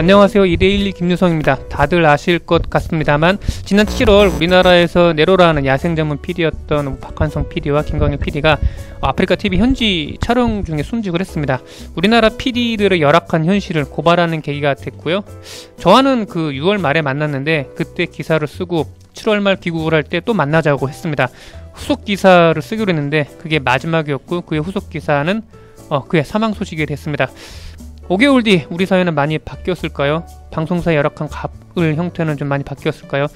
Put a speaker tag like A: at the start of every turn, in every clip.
A: 안녕하세요. 2대12 김유성입니다. 다들 아실 것 같습니다만 지난 7월 우리나라에서 네로라는 야생 전문 PD였던 박환성 PD와 김광일 PD가 아프리카 TV 현지 촬영 중에 순직을 했습니다. 우리나라 PD들의 열악한 현실을 고발하는 계기가 됐고요. 저와는 그 6월 말에 만났는데 그때 기사를 쓰고 7월 말 귀국을 할 때 또 만나자고 했습니다. 후속 기사를 쓰기로 했는데 그게 마지막이었고 그의 후속 기사는 그의 사망 소식이 됐습니다. 5개월 뒤 우리 사회는 많이 바뀌었을까요? 방송사의 열악한 갑을 형태는 좀 많이 바뀌었을까요?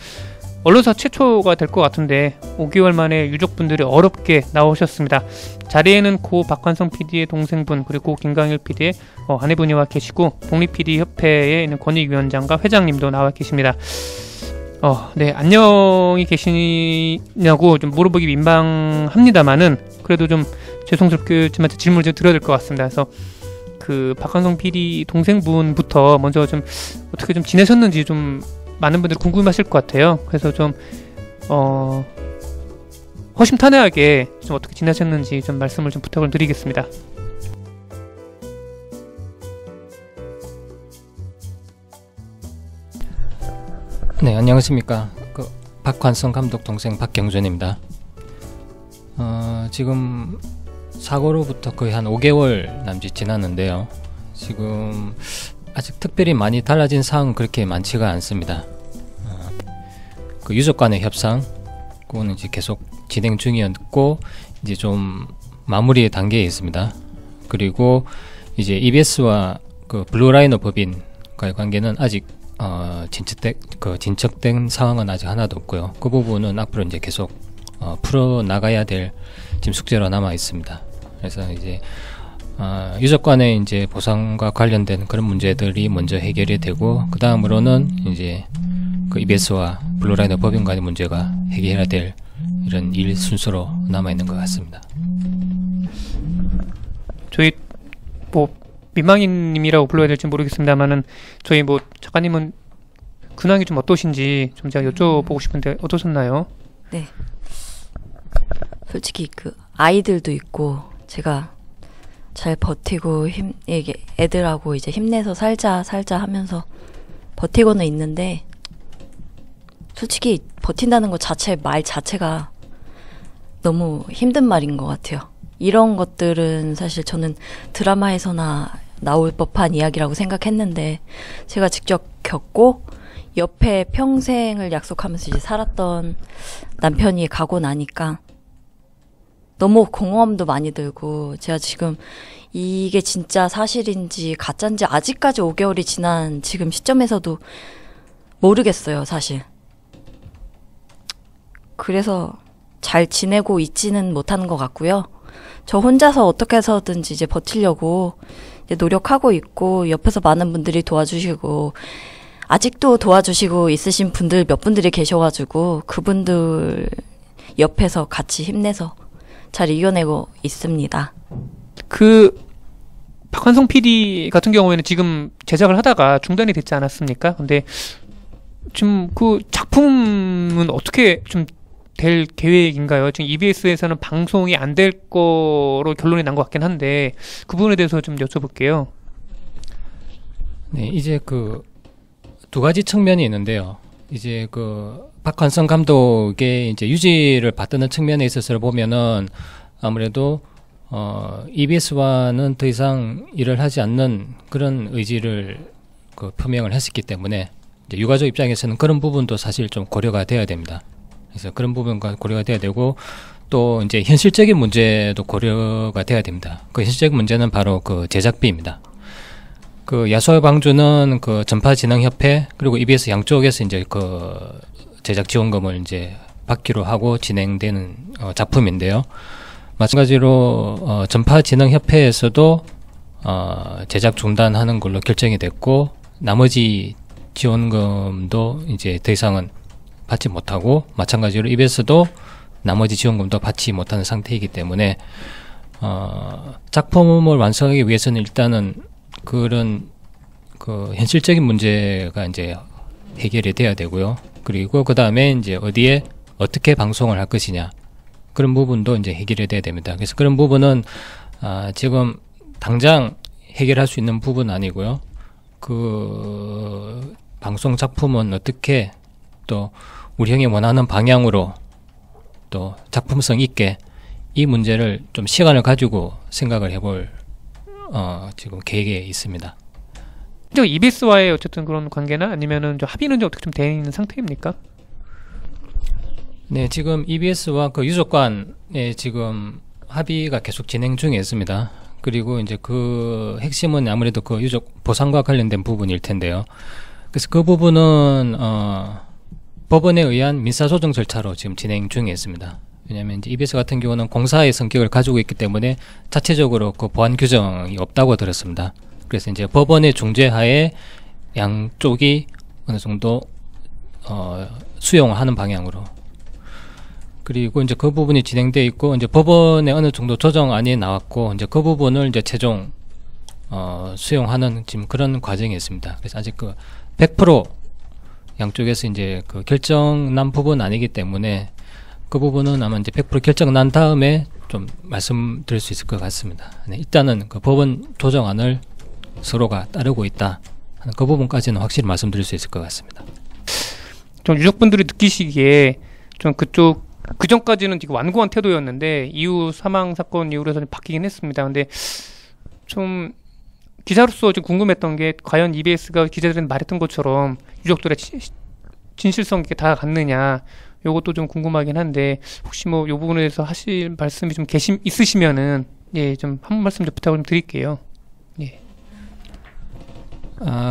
A: 언론사 최초가 될 것 같은데 5개월 만에 유족분들이 어렵게 나오셨습니다. 자리에는 고 박환성 PD의 동생분 그리고 김광일 PD의 아내분이 와 계시고 독립PD협회에 있는 권익위원장과 회장님도 나와 계십니다. 네, 안녕히 계시냐고 좀 물어보기 민망합니다만은 그래도 좀 죄송스럽지만 질문을 좀 드려야 될 것 같습니다. 그래서 그 박환성 PD 동생분부터 먼저 좀 어떻게 좀 지내셨는지 좀 많은 분들이 궁금하실 것 같아요. 그래서 좀 허심탄회하게 좀 어떻게 지내셨는지 좀 말씀을 좀 부탁을 드리겠습니다.
B: 네, 안녕하십니까. 박환성 감독 동생 박경준입니다. 지금 사고로부터 거의 한 5개월 남짓 지났는데요. 지금 아직 특별히 많이 달라진 사항은 그렇게 많지가 않습니다. 그 유족 간의 협상, 그거는 이제 계속 진행 중이었고, 이제 좀 마무리의 단계에 있습니다. 그리고 이제 EBS와 그 블루라이너 법인과의 관계는 아직 진척된 상황은 아직 하나도 없고요. 그 부분은 앞으로 이제 계속 풀어 나가야 될 지금 숙제로 남아 있습니다. 그래서 이제 유족 간의 이제 보상과 관련된 그런 문제들이 먼저 해결이 되고 그 다음으로는 이제 그 EBS와 블루라이너 법인 간의 문제가 해결해야 될 이런 일 순서로 남아 있는 것 같습니다.
A: 저희 민망이님이라고 불러야 될지 모르겠습니다만은 저희 작가님은 근황이 좀 어떠신지 좀 제가 여쭤보고 싶은데 어떠셨나요?
C: 네. 솔직히 그 아이들도 있고 제가 잘 버티고 애들하고 이제 힘내서 살자 하면서 버티고는 있는데 솔직히 버틴다는 것 말 자체가 너무 힘든 말인 것 같아요. 이런 것들은 사실 저는 드라마에서나 나올 법한 이야기라고 생각했는데 제가 직접 겪고 옆에 평생을 약속하면서 이제 살았던 남편이 가고 나니까 너무 공허함도 많이 들고 제가 지금 이게 진짜 사실인지 가짜인지 아직까지 5개월이 지난 지금 시점에서도 모르겠어요, 사실. 그래서 잘 지내고 있지는 못하는 것 같고요. 저 혼자서 어떻게 해서든지 이제 버티려고 이제 노력하고 있고 옆에서 많은 분들이 도와주시고 아직도 도와주시고 있으신 분들 몇 분들이 계셔가지고 그분들 옆에서 같이 힘내서 잘 이겨내고 있습니다.
A: 그 박환성 PD 같은 경우에는 지금 제작을 하다가 중단이 됐지 않았습니까? 근데 지금 그 작품은 어떻게 좀 될 계획인가요? 지금 EBS에서는 방송이 안 될 거로 결론이 난 것 같긴 한데 그 부분에 대해서 좀 여쭤볼게요.
B: 네, 이제 그 두 가지 측면이 있는데요. 이제 그 박환성 감독의 이제 유지를 받드는 측면에 있어서 보면은 아무래도 EBS와는 더 이상 일을 하지 않는 그런 의지를 그 표명을 했었기 때문에 이제 유가족 입장에서는 그런 부분도 사실 좀 고려가 돼야 됩니다. 그래서 그런 부분과 고려가 돼야 되고 또 이제 현실적인 문제도 고려가 돼야 됩니다. 그 현실적인 문제는 바로 그 제작비입니다. 그 야수와 방주는 그 전파진흥협회 그리고 EBS 양쪽에서 이제 그 제작 지원금을 이제 받기로 하고 진행되는 작품인데요. 마찬가지로 전파진흥협회에서도 제작 중단하는 걸로 결정이 됐고 나머지 지원금도 이제 더 이상은 받지 못하고 마찬가지로 EBS도 나머지 지원금도 받지 못하는 상태이기 때문에 작품을 완성하기 위해서는 일단은 그런 그 현실적인 문제가 이제 해결이 돼야 되고요. 그리고 그 다음에 이제 어디에 어떻게 방송을 할 것이냐 그런 부분도 이제 해결이 돼야 됩니다. 그래서 그런 부분은 지금 당장 해결할 수 있는 부분은 아니고요. 그 방송 작품은 어떻게 또 우리 형이 원하는 방향으로 또 작품성 있게 이 문제를 좀 시간을 가지고 생각을 해볼 지금 계획에 있습니다.
A: EBS와의 어쨌든 그런 관계나 아니면은 좀 합의는 좀 어떻게 좀 되어 있는 상태입니까?
B: 네, 지금 EBS와 그 유족관에 지금 합의가 계속 진행 중에 있습니다. 그리고 이제 그 핵심은 아무래도 그 유족 보상과 관련된 부분일 텐데요. 그래서 그 부분은 법원에 의한 민사소정 절차로 지금 진행 중에 있습니다. 왜냐하면 이제 EBS 같은 경우는 공사의 성격을 가지고 있기 때문에 자체적으로 그 보안 규정이 없다고 들었습니다. 그래서 이제 법원의 중재하에 양쪽이 어느 정도 수용하는 방향으로, 그리고 이제 그 부분이 진행되어 있고 이제 법원에 어느 정도 조정안이 나왔고 이제 그 부분을 이제 최종 수용하는 지금 그런 과정이 있습니다. 그래서 아직 그 100% 양쪽에서 이제 그 결정 난 부분 아니기 때문에 그 부분은 아마 이제 100% 결정 난 다음에 좀 말씀드릴 수 있을 것 같습니다. 네, 일단은 그 법원 조정안을 서로가 따르고 있다 하는 그 부분까지는 확실히 말씀드릴 수 있을 것 같습니다.
A: 좀 유족분들이 느끼시기에 좀 그쪽 그 전까지는 되게 완고한 태도였는데 이후 사망 사건 이후로 해서 바뀌긴 했습니다. 근데 좀 기자로서 좀 궁금했던 게 과연 EBS가 기자들은 말했던 것처럼 유족들의 진실성 있게 다가갔느냐, 요것도 좀 궁금하긴 한데 혹시 뭐 요 부분에 대해서 하실 말씀이 좀 있으시면은 예, 좀 한 말씀 좀 부탁을 좀 드릴게요. 예.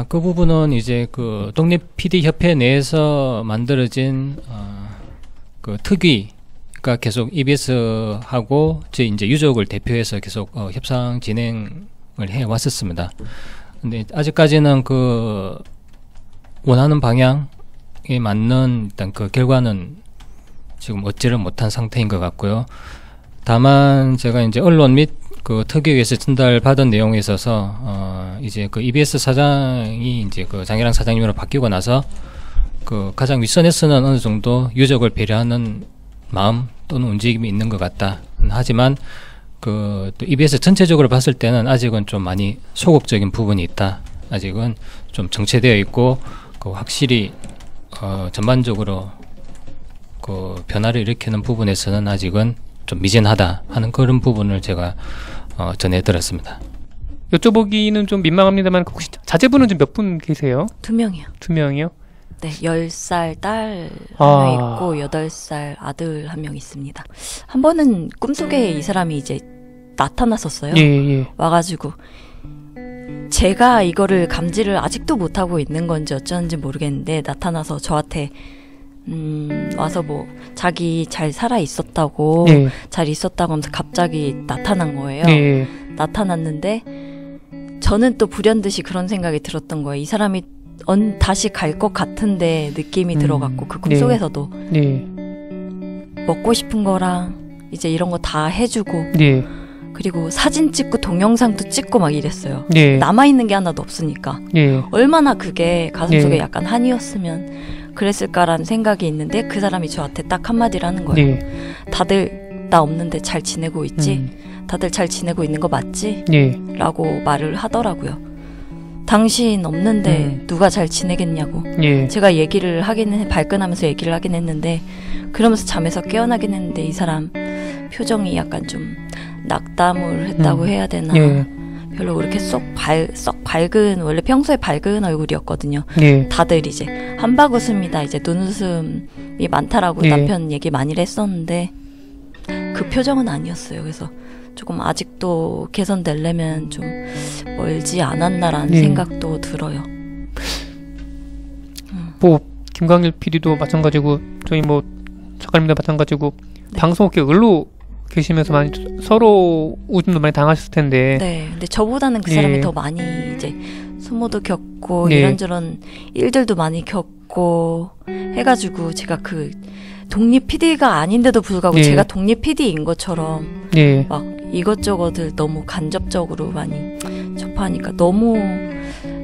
B: 그 부분은 이제 그 독립 PD 협회 내에서 만들어진 그 특위가 계속 EBS하고 저희 이제 유족을 대표해서 계속 협상 진행을 해 왔었습니다. 근데 아직까지는 그 원하는 방향에 맞는 일단 그 결과는 지금 얻지를 못한 상태인 것 같고요. 다만 제가 이제 언론 및 그 특위에서 전달받은 내용에 있어서 이제 그 EBS 사장이 이제 그 장혜랑 사장님으로 바뀌고 나서 그 가장 윗선에서는 어느 정도 유족을 배려하는 마음 또는 움직임이 있는 것 같다. 하지만 그 또 EBS 전체적으로 봤을 때는 아직은 좀 많이 소극적인 부분이 있다. 아직은 좀 정체되어 있고 그 확실히 전반적으로 그 변화를 일으키는 부분에서는 아직은 좀 미진하다 하는 그런 부분을 제가 전해 들었습니다.
A: 여쭤보기는 좀 민망합니다만 혹시 자제분은 좀 몇 분 계세요?
C: 2명이요.
A: 2명이요?
C: 네, 10살 딸 한 명 있고 8살 아들 한 명 있습니다. 한 번은 꿈속에 이 사람이 이제 나타났었어요.
A: 예.
C: 와가지고 제가 이거를 감지를 아직도 못하고 있는 건지 어쩌는지 모르겠는데 나타나서 저한테 와서 뭐 자기 잘 살아 있었다고
A: 예.
C: 잘 있었다고 하면서 갑자기 나타난 거예요.
A: 예.
C: 나타났는데 저는 또 불현듯이 그런 생각이 들었던 거예요. 이 사람이 다시 갈 것 같은데 느낌이 들어갔고 그 꿈속에서도
A: 네.
C: 먹고 싶은 거랑 이제 이런 거 다 해주고
A: 네.
C: 그리고 사진 찍고 동영상도 찍고 막 이랬어요.
A: 네.
C: 남아있는 게 하나도 없으니까.
A: 네.
C: 얼마나 그게 가슴속에
A: 네.
C: 약간 한이었으면 그랬을까라는 생각이 있는데 그 사람이 저한테 딱 한마디를 하는 거예요.
A: 네.
C: 다들 나 없는데 잘 지내고 있지? 다들 잘 지내고 있는 거 맞지?
A: 네.
C: 라고 말을 하더라고요. 당신 없는데 누가 잘 지내겠냐고.
A: 예.
C: 제가 얘기를 발끈하면서 얘기를 하긴 했는데 그러면서 잠에서 깨어나긴 했는데 이 사람 표정이 약간 좀 낙담을 했다고 해야 되나.
A: 예.
C: 별로 그렇게 썩 밝은, 원래 평소에 밝은 얼굴이었거든요.
A: 예.
C: 다들 이제 한박웃음이다, 이제 눈웃음이 많다라고
A: 예.
C: 남편 얘기 많이 했었는데 그 표정은 아니었어요. 그래서 조금 아직도 개선되려면 좀 멀지 않았나라는
A: 예.
C: 생각도 들어요.
A: 뭐 김광일 PD도 마찬가지고 저희 뭐 작가님도 마찬가지고 방송업계 을로 계시면서 많이 서로 오줌도 많이 당하셨을 텐데.
C: 네, 근데 저보다는 그 사람이 더 많이 이제 소모도 겪고 이런저런 일들도 많이 겪고 해가지고 제가 그 독립 PD가 아닌데도 불구하고 제가 독립 PD인 것처럼 막 이것저것을 너무 간접적으로 많이 접하니까 너무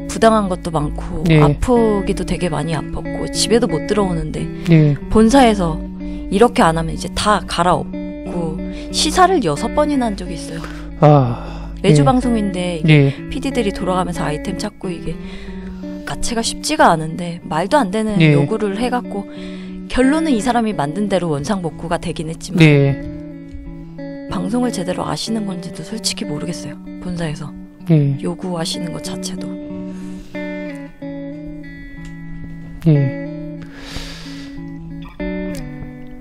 C: 부당한 것도 많고 아프기도 되게 많이 아팠고 집에도 못 들어오는데 본사에서 이렇게 안 하면 이제 다 갈아엎고 시사를 6번이나 한 적이 있어요. 매주 방송인데 PD들이 돌아가면서 아이템 찾고 이게 자체가 쉽지가 않은데 말도 안 되는
A: 네.
C: 요구를 해갖고 결론은 이 사람이 만든 대로 원상복구가 되긴 했지만
A: 네.
C: 방송을 제대로 아시는 건지도 솔직히 모르겠어요. 본사에서
A: 네.
C: 요구하시는 것 자체도.
A: 네.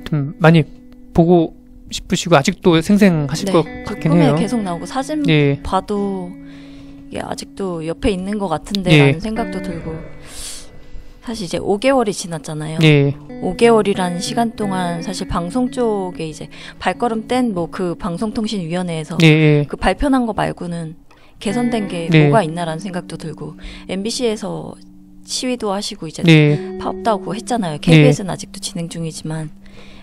A: 좀 많이 보고 싶으시고 아직도 생생하실 것
C: 그
A: 같긴
C: 꿈에
A: 해요.
C: 계속 나오고 사진
A: 네.
C: 봐도 이게 아직도 옆에 있는 것 같은데
A: 네.
C: 라는 생각도 들고 사실 이제 5개월이 지났잖아요.
A: 네.
C: 5개월이라는 시간 동안 사실 방송 쪽에 이제 발걸음 뗀 뭐 그 방송통신위원회에서
A: 네.
C: 그 발표난 거 말고는 개선된 게
A: 네.
C: 뭐가 있나라는 생각도 들고 MBC에서 시위도 하시고 이제
A: 네.
C: 파업도 하고 했잖아요. KBS는 아직도 진행 중이지만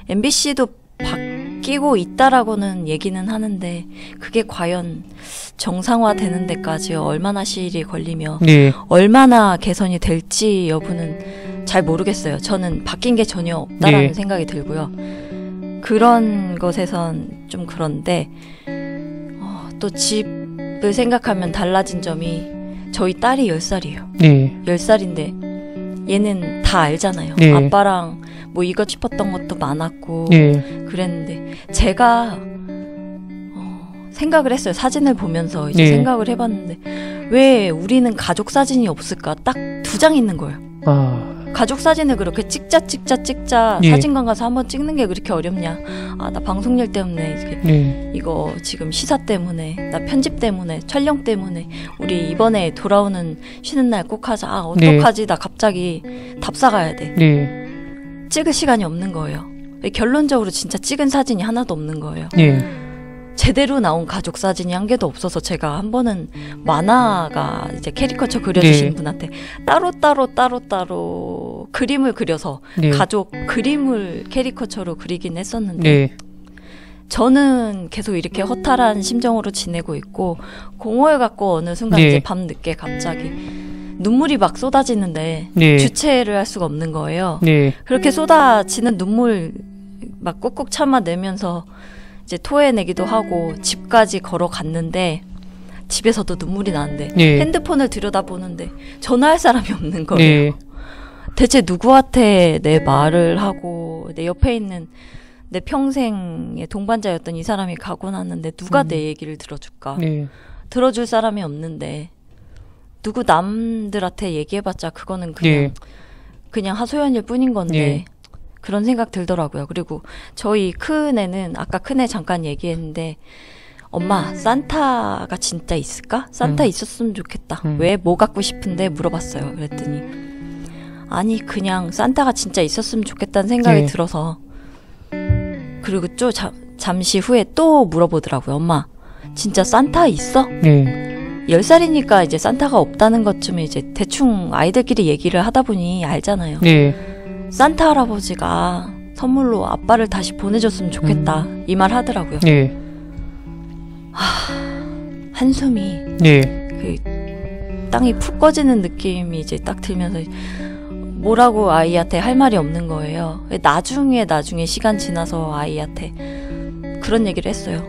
C: MBC도 바뀌고 있다라고는 얘기는 하는데 그게 과연 정상화되는 데까지 얼마나 시일이 걸리며
A: 네.
C: 얼마나 개선이 될지 여부는 잘 모르겠어요. 저는 바뀐 게 전혀 없다라는
A: 네.
C: 생각이 들고요. 그런 것에선 좀 그런데 또 집을 생각하면 달라진 점이 저희 딸이 10살이에요.
A: 네.
C: 10살인데 얘는 다 알잖아요.
A: 네.
C: 아빠랑 뭐 이거 싶었던 것도 많았고
A: 네.
C: 그랬는데 제가 생각을 했어요. 사진을 보면서 이제
A: 네.
C: 생각을 해봤는데 왜 우리는 가족 사진이 없을까? 딱 2장 있는 거예요.
A: 아.
C: 가족 사진을 그렇게 찍자
A: 예.
C: 사진관 가서 한번 찍는 게 그렇게 어렵냐? 아, 나 방송일 때문에
A: 네.
C: 이거 지금 시사 때문에 나 편집 때문에 촬영 때문에 우리 이번에 돌아오는 쉬는 날 꼭 하자. 아, 어떡하지? 나 갑자기 답사 가야 돼.
A: 네.
C: 찍을 시간이 없는 거예요. 결론적으로 진짜 찍은 사진이 하나도 없는 거예요.
A: 네.
C: 제대로 나온 가족 사진이 한 개도 없어서 제가 한 번은 만화가 이제 캐리커처 그려주시는
A: 네.
C: 분한테 따로 그림을 그려서
A: 네.
C: 가족 그림을 캐리커처로 그리긴 했었는데
A: 네.
C: 저는 계속 이렇게 허탈한 심정으로 지내고 있고 공허해 갖고 어느 순간
A: 네.
C: 이제 밤늦게 갑자기 눈물이 막 쏟아지는데
A: 네.
C: 주체를 할 수가 없는 거예요.
A: 네.
C: 그렇게 쏟아지는 눈물 막 꾹꾹 참아내면서 이제 토해내기도 하고 집까지 걸어갔는데 집에서도 눈물이 나는데
A: 네.
C: 핸드폰을 들여다보는데 전화할 사람이 없는 거예요.
A: 네.
C: 대체 누구한테 내 말을 하고 내 옆에 있는 내 평생의 동반자였던 이 사람이 가고 났는데 누가 내 얘기를 들어줄까?
A: 네.
C: 들어줄 사람이 없는데 누구 남들한테 얘기해봤자 그거는
A: 네.
C: 그냥 하소연일 뿐인 건데
A: 네.
C: 그런 생각 들더라고요. 그리고 저희 큰애는 아까 큰애 잠깐 얘기했는데 엄마 산타가 진짜 있을까? 산타 있었으면 좋겠다. 왜? 뭐 갖고 싶은데? 물어봤어요. 그랬더니 아니 그냥 산타가 진짜 있었으면 좋겠다는 생각이
A: 네.
C: 들어서 그리고 또 잠시 후에 또 물어보더라고요. 엄마 진짜 산타 있어?
A: 네.
C: 10살이니까 이제 산타가 없다는 것쯤에 이제 대충 아이들끼리 얘기를 하다 보니 알잖아요.
A: 네.
C: 산타 할아버지가 선물로 아빠를 다시 보내줬으면 좋겠다. 이 말 하더라고요.
A: 네.
C: 한숨이
A: 네.
C: 그 땅이 푹 꺼지는 느낌이 이제 딱 들면서 뭐라고 아이한테 할 말이 없는 거예요. 나중에 시간 지나서 아이한테 그런 얘기를 했어요.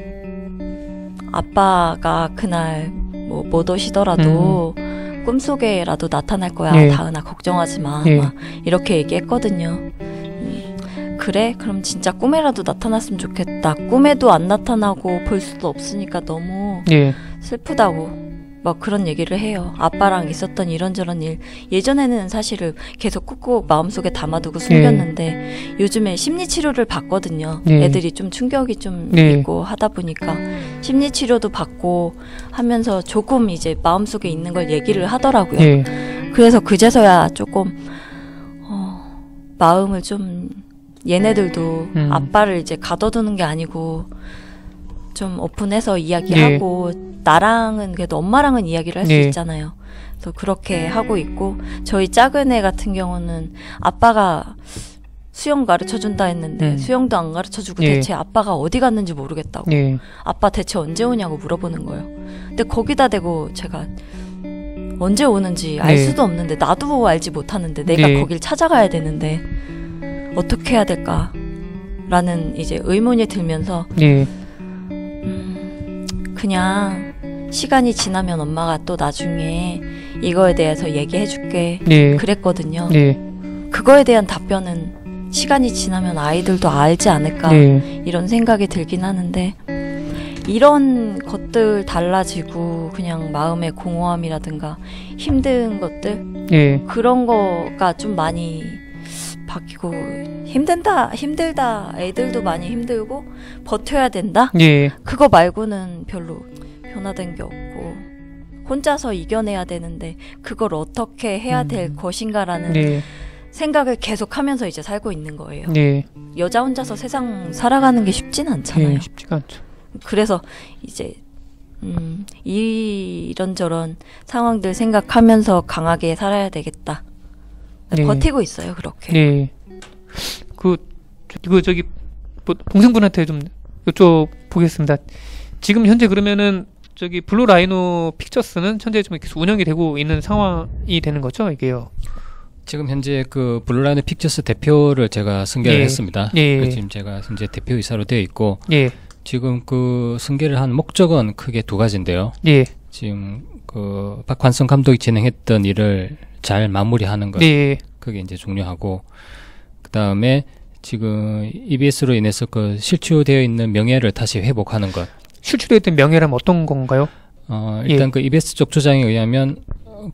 C: 아빠가 그날 뭐 못 오시더라도 꿈속에라도 나타날 거야.
A: 네.
C: 다은아 걱정하지 마.
A: 네.
C: 막 이렇게 얘기했거든요. 그래? 그럼 진짜 꿈에라도 나타났으면 좋겠다. 꿈에도 안 나타나고 볼 수도 없으니까 너무
A: 네.
C: 슬프다고 막 그런 얘기를 해요. 아빠랑 있었던 이런저런 일 예전에는 사실을 계속 꾹꾹 마음속에 담아두고 숨겼는데 요즘에 심리치료를 받거든요.
A: 네.
C: 애들이 좀 충격이 좀
A: 네.
C: 있고 하다 보니까 심리치료도 받고 하면서 조금 이제 마음속에 있는 걸 얘기를 하더라고요.
A: 네.
C: 그래서 그제서야 조금 마음을 좀 얘네들도 아빠를 이제 가둬두는 게 아니고 좀 오픈해서 이야기하고 나랑은 그래도 엄마랑은 이야기를 할 수
A: 네.
C: 있잖아요. 그래서 그렇게 하고 있고 저희 작은 애 같은 경우는 아빠가 수영 가르쳐준다 했는데 수영도 안 가르쳐주고
A: 네.
C: 대체 아빠가 어디 갔는지 모르겠다고.
A: 네.
C: 아빠 대체 언제 오냐고 물어보는 거예요. 근데 거기다 대고 제가 언제 오는지 알
A: 네.
C: 수도 없는데 나도 알지 못하는데 내가
A: 네.
C: 거길 찾아가야 되는데 어떻게 해야 될까? 라는 이제 의문이 들면서
A: 네.
C: 그냥 시간이 지나면 엄마가 또 나중에 이거에 대해서 얘기해줄게
A: 네.
C: 그랬거든요.
A: 네.
C: 그거에 대한 답변은 시간이 지나면 아이들도 알지 않을까
A: 네.
C: 이런 생각이 들긴 하는데 이런 것들 달라지고 그냥 마음의 공허함이라든가 힘든 것들
A: 네.
C: 그런 거가 좀 많이 바뀌고 힘들다 애들도 많이 힘들고 버텨야 된다
A: 네.
C: 그거 말고는 별로 변화된 게 없고 혼자서 이겨내야 되는데 그걸 어떻게 해야 될 것인가라는
A: 네.
C: 생각을 계속하면서 이제 살고 있는 거예요.
A: 네.
C: 여자 혼자서 세상 살아가는 게 쉽진 않잖아요.
A: 네. 쉽지가 않죠.
C: 그래서 이제 이런저런 상황들 생각하면서 강하게 살아야 되겠다.
A: 네.
C: 버티고 있어요, 그렇게.
A: 네. 저기 뭐 동생분한테 좀 여쭤보겠습니다. 지금 현재 그러면은 저기 블루 라이노 픽처스는 현재 좀 계속 운영이 되고 있는 상황이 되는 거죠, 이게요?
B: 지금 현재 그 블루라이너 픽처스 대표를 제가 승계를
A: 예.
B: 했습니다.
A: 예.
B: 그 지금 제가 현재 대표이사로 되어 있고
A: 예.
B: 지금 그 승계를 한 목적은 크게 두 가지인데요.
A: 예.
B: 지금 그 박환성 감독이 진행했던 일을 잘 마무리하는 것,
A: 네.
B: 그게 이제 중요하고, 그 다음에 지금 EBS로 인해서 그 실추되어 있는 명예를 다시 회복하는 것.
A: 실추됐던 명예라면 어떤 건가요?
B: 일단
A: 예.
B: 그 EBS 쪽 주장에 의하면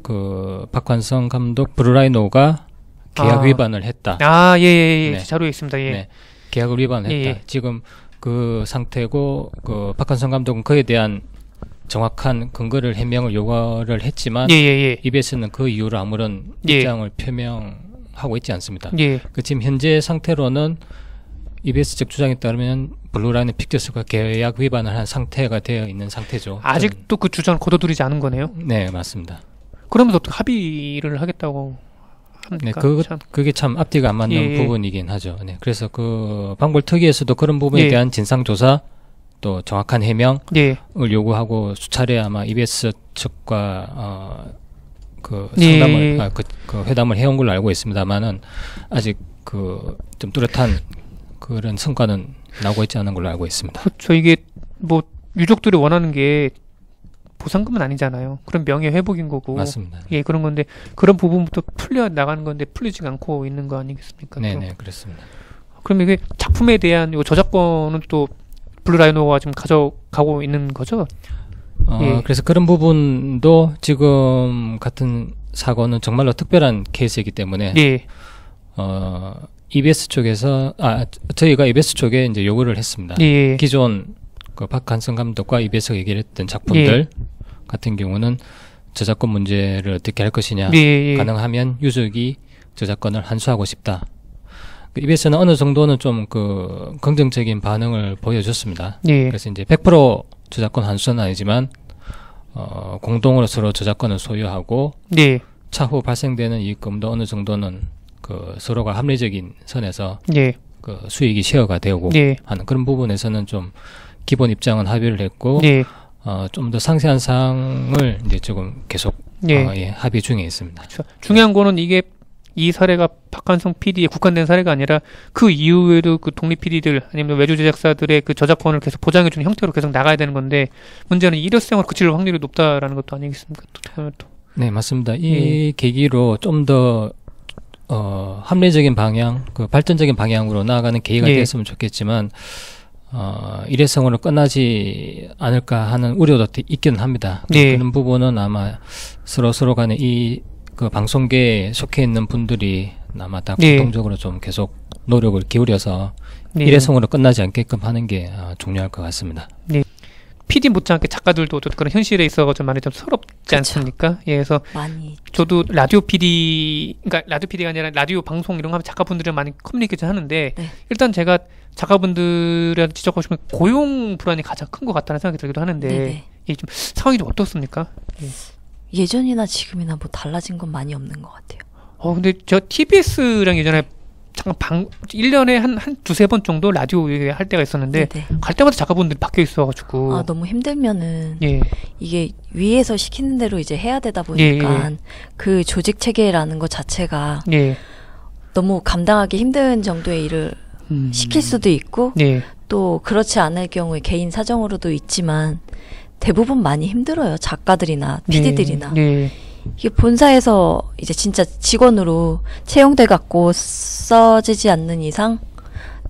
B: 그 박환성 감독 블루라이노가 계약 위반을 했다.
A: 아, 예.
B: 네.
A: 자료에 있습니다. 예.
B: 네, 계약을 위반했다.
A: 예.
B: 지금 그 상태고 그 박환성 감독은 그에 대한 정확한 근거를 해명을 요구를 했지만
A: 예.
B: EBS는 그 이후로 아무런
A: 예.
B: 입장을 표명하고 있지 않습니다.
A: 예.
B: 그 지금 현재 상태로는 EBS 측 주장에 따르면 블루라이너 픽처스가 계약 위반을 한 상태가 되어 있는 상태죠.
A: 아직도 그 주장을 거둬들이지 않은 거네요.
B: 네, 맞습니다.
A: 그러면서 어떻게 합의를 하겠다고 합니까?
B: 네,
A: 참.
B: 그게 참 앞뒤가 안 맞는
A: 예.
B: 부분이긴 하죠. 네, 그래서 그 방골 특위에서도 그런 부분에
A: 예.
B: 대한 진상 조사 또 정확한 해명을
A: 예.
B: 요구하고 수차례 아마 EBS 측과 그
A: 예.
B: 상담을 그 회담을 해온 걸로 알고 있습니다만은 아직 그 좀 뚜렷한 그런 성과는 나오고 있지 않은 걸로 알고 있습니다.
A: 그렇죠. 이게 뭐 유족들이 원하는 게 보상금은 아니잖아요. 그런 명예 회복인 거고.
B: 맞습니다.
A: 예, 그런 건데 그런 부분부터 풀려 나가는 건데 풀리지가 않고 있는 거 아니겠습니까?
B: 네네, 그렇습니다.
A: 그럼 이게 작품에 대한 요 저작권은 또 블루라이노가 지금 가져가고 있는 거죠? 예.
B: 그래서 그런 부분도 지금 같은 사고는 정말로 특별한 케이스이기 때문에
A: 예.
B: EBS 쪽에서 저희가 EBS 쪽에 이제 요구를 했습니다.
A: 예.
B: 기존 그 박한성 감독과 EBS가 얘기를 했던 작품들 같은 경우는 저작권 문제를 어떻게 할 것이냐,
A: 예.
B: 가능하면 유족이 저작권을 환수하고 싶다. EBS는 어느 정도는 좀 그 긍정적인 반응을 보여줬습니다.
A: 예.
B: 그래서 이제 100% 저작권 환수는 아니지만 공동으로 서로 저작권을 소유하고
A: 예.
B: 차후 발생되는 이익금도 어느 정도는 그 서로가 합리적인 선에서
A: 예.
B: 그 수익이 쉐어가 되고
A: 예.
B: 하는 그런 부분에서는 좀 기본 입장은 합의를 했고
A: 예.
B: 좀 더 상세한 사항을 이제 조금 계속
A: 예.
B: 합의 중에 있습니다.
A: 그렇죠. 중요한 거는 이게 이 사례가 박한성 PD에 국한된 사례가 아니라 그 이후에도 그 독립 PD들 아니면 외주 제작사들의 그 저작권을 계속 보장해주는 형태로 계속 나가야 되는 건데 문제는 일회성으로 그칠 확률이 높다라는 것도 아니겠습니까? 또.
B: 네, 맞습니다. 이 계기로 좀 더 합리적인 방향, 그 발전적인 방향으로 나아가는 계기가
A: 예.
B: 됐으면 좋겠지만 일회성으로 끝나지 않을까 하는 우려도 있기는 합니다.
A: 예.
B: 그런 부분은 아마 서로 간에 그 방송계에 속해 있는 분들이 아마 다
A: 예.
B: 공동적으로 좀 계속 노력을 기울여서
A: 예.
B: 일회성으로 끝나지 않게끔 하는 게 중요할 것 같습니다.
A: PD 못지않게 작가들도 또 그런 현실에 있어서 좀 많이 좀 서럽지
C: 그쵸.
A: 않습니까? 예, 그래서
C: 많이
A: 저도 라디오 PD, 그러니까 라디오 PD가 아니라 라디오 방송 이런 거 하면 작가분들이랑 많이 커뮤니케이션 하는데
C: 네.
A: 일단 제가 작가분들한테 지적하시면 고용 불안이 가장 큰 것 같다는 생각이 들기도 하는데
C: 네네.
A: 이 좀 상황이 좀 어떻습니까?
C: 예전이나 지금이나 뭐 달라진 건 많이 없는 것 같아요.
A: 근데 저 TBS랑 예전에 잠깐 1년에 한 두세 번 정도 라디오 얘기할 때가 있었는데
C: 네네.
A: 갈 때마다 작가분들이 바뀌어 있어가지고
C: 너무 힘들면은
A: 예.
C: 이게 위에서 시키는 대로 이제 해야 되다 보니까
A: 예.
C: 그 조직 체계라는 것 자체가
A: 예.
C: 너무 감당하기 힘든 정도의 일을 시킬 수도 있고
A: 예.
C: 또 그렇지 않을 경우에 개인 사정으로도 있지만 대부분 많이 힘들어요. 작가들이나 PD들이나.
A: 네.
C: 이게 본사에서 이제 진짜 직원으로 채용돼 갖고 써지지 않는 이상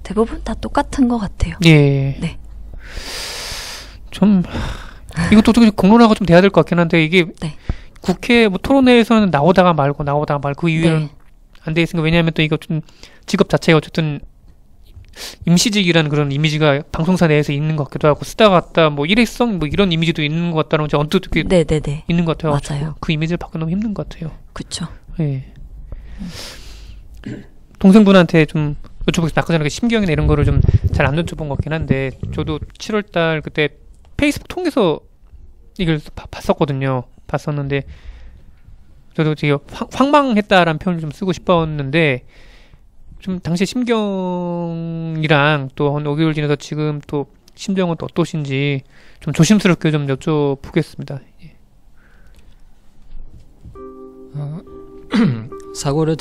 C: 대부분 다 똑같은 것 같아요.
A: 예.
C: 네.
A: 좀 이것도 좀 공론화가 좀 돼야 될 것 같긴 한데 이게
C: 네.
A: 국회 뭐 토론회에서는 나오다가 말고 그 이유는
C: 네.
A: 안 돼 있으니까 왜냐하면 또 이거 좀 직업 자체가 어쨌든 임시직이라는 그런 이미지가 방송사 내에서 있는 것 같기도 하고 쓰다 갔다 뭐 일회성 뭐 이런 이미지도 있는 것 같다는 게 언뜻 듣기
C: 네네네.
A: 있는 것 같아요.
C: 맞아요.
A: 그 이미지를 바꾸는 게 힘든 것 같아요.
C: 그쵸.
A: 예. 동생분한테 좀 여쭤보겠습니다. 아까 전에 그 심경이나 이런 거를 좀 잘 안 여쭤본 것 같긴 한데 저도 7월달 그때 페이스북 통해서 이걸 봤었거든요. 봤었는데 저도 되게 황망했다라는 표현을 좀 쓰고 싶었는데 좀 당시 심경이랑 또 한 5개월 지나서 지금 또 심정은 또 어떠신지 좀 조심스럽게 좀 여쭤보겠습니다. 예.
B: 사고를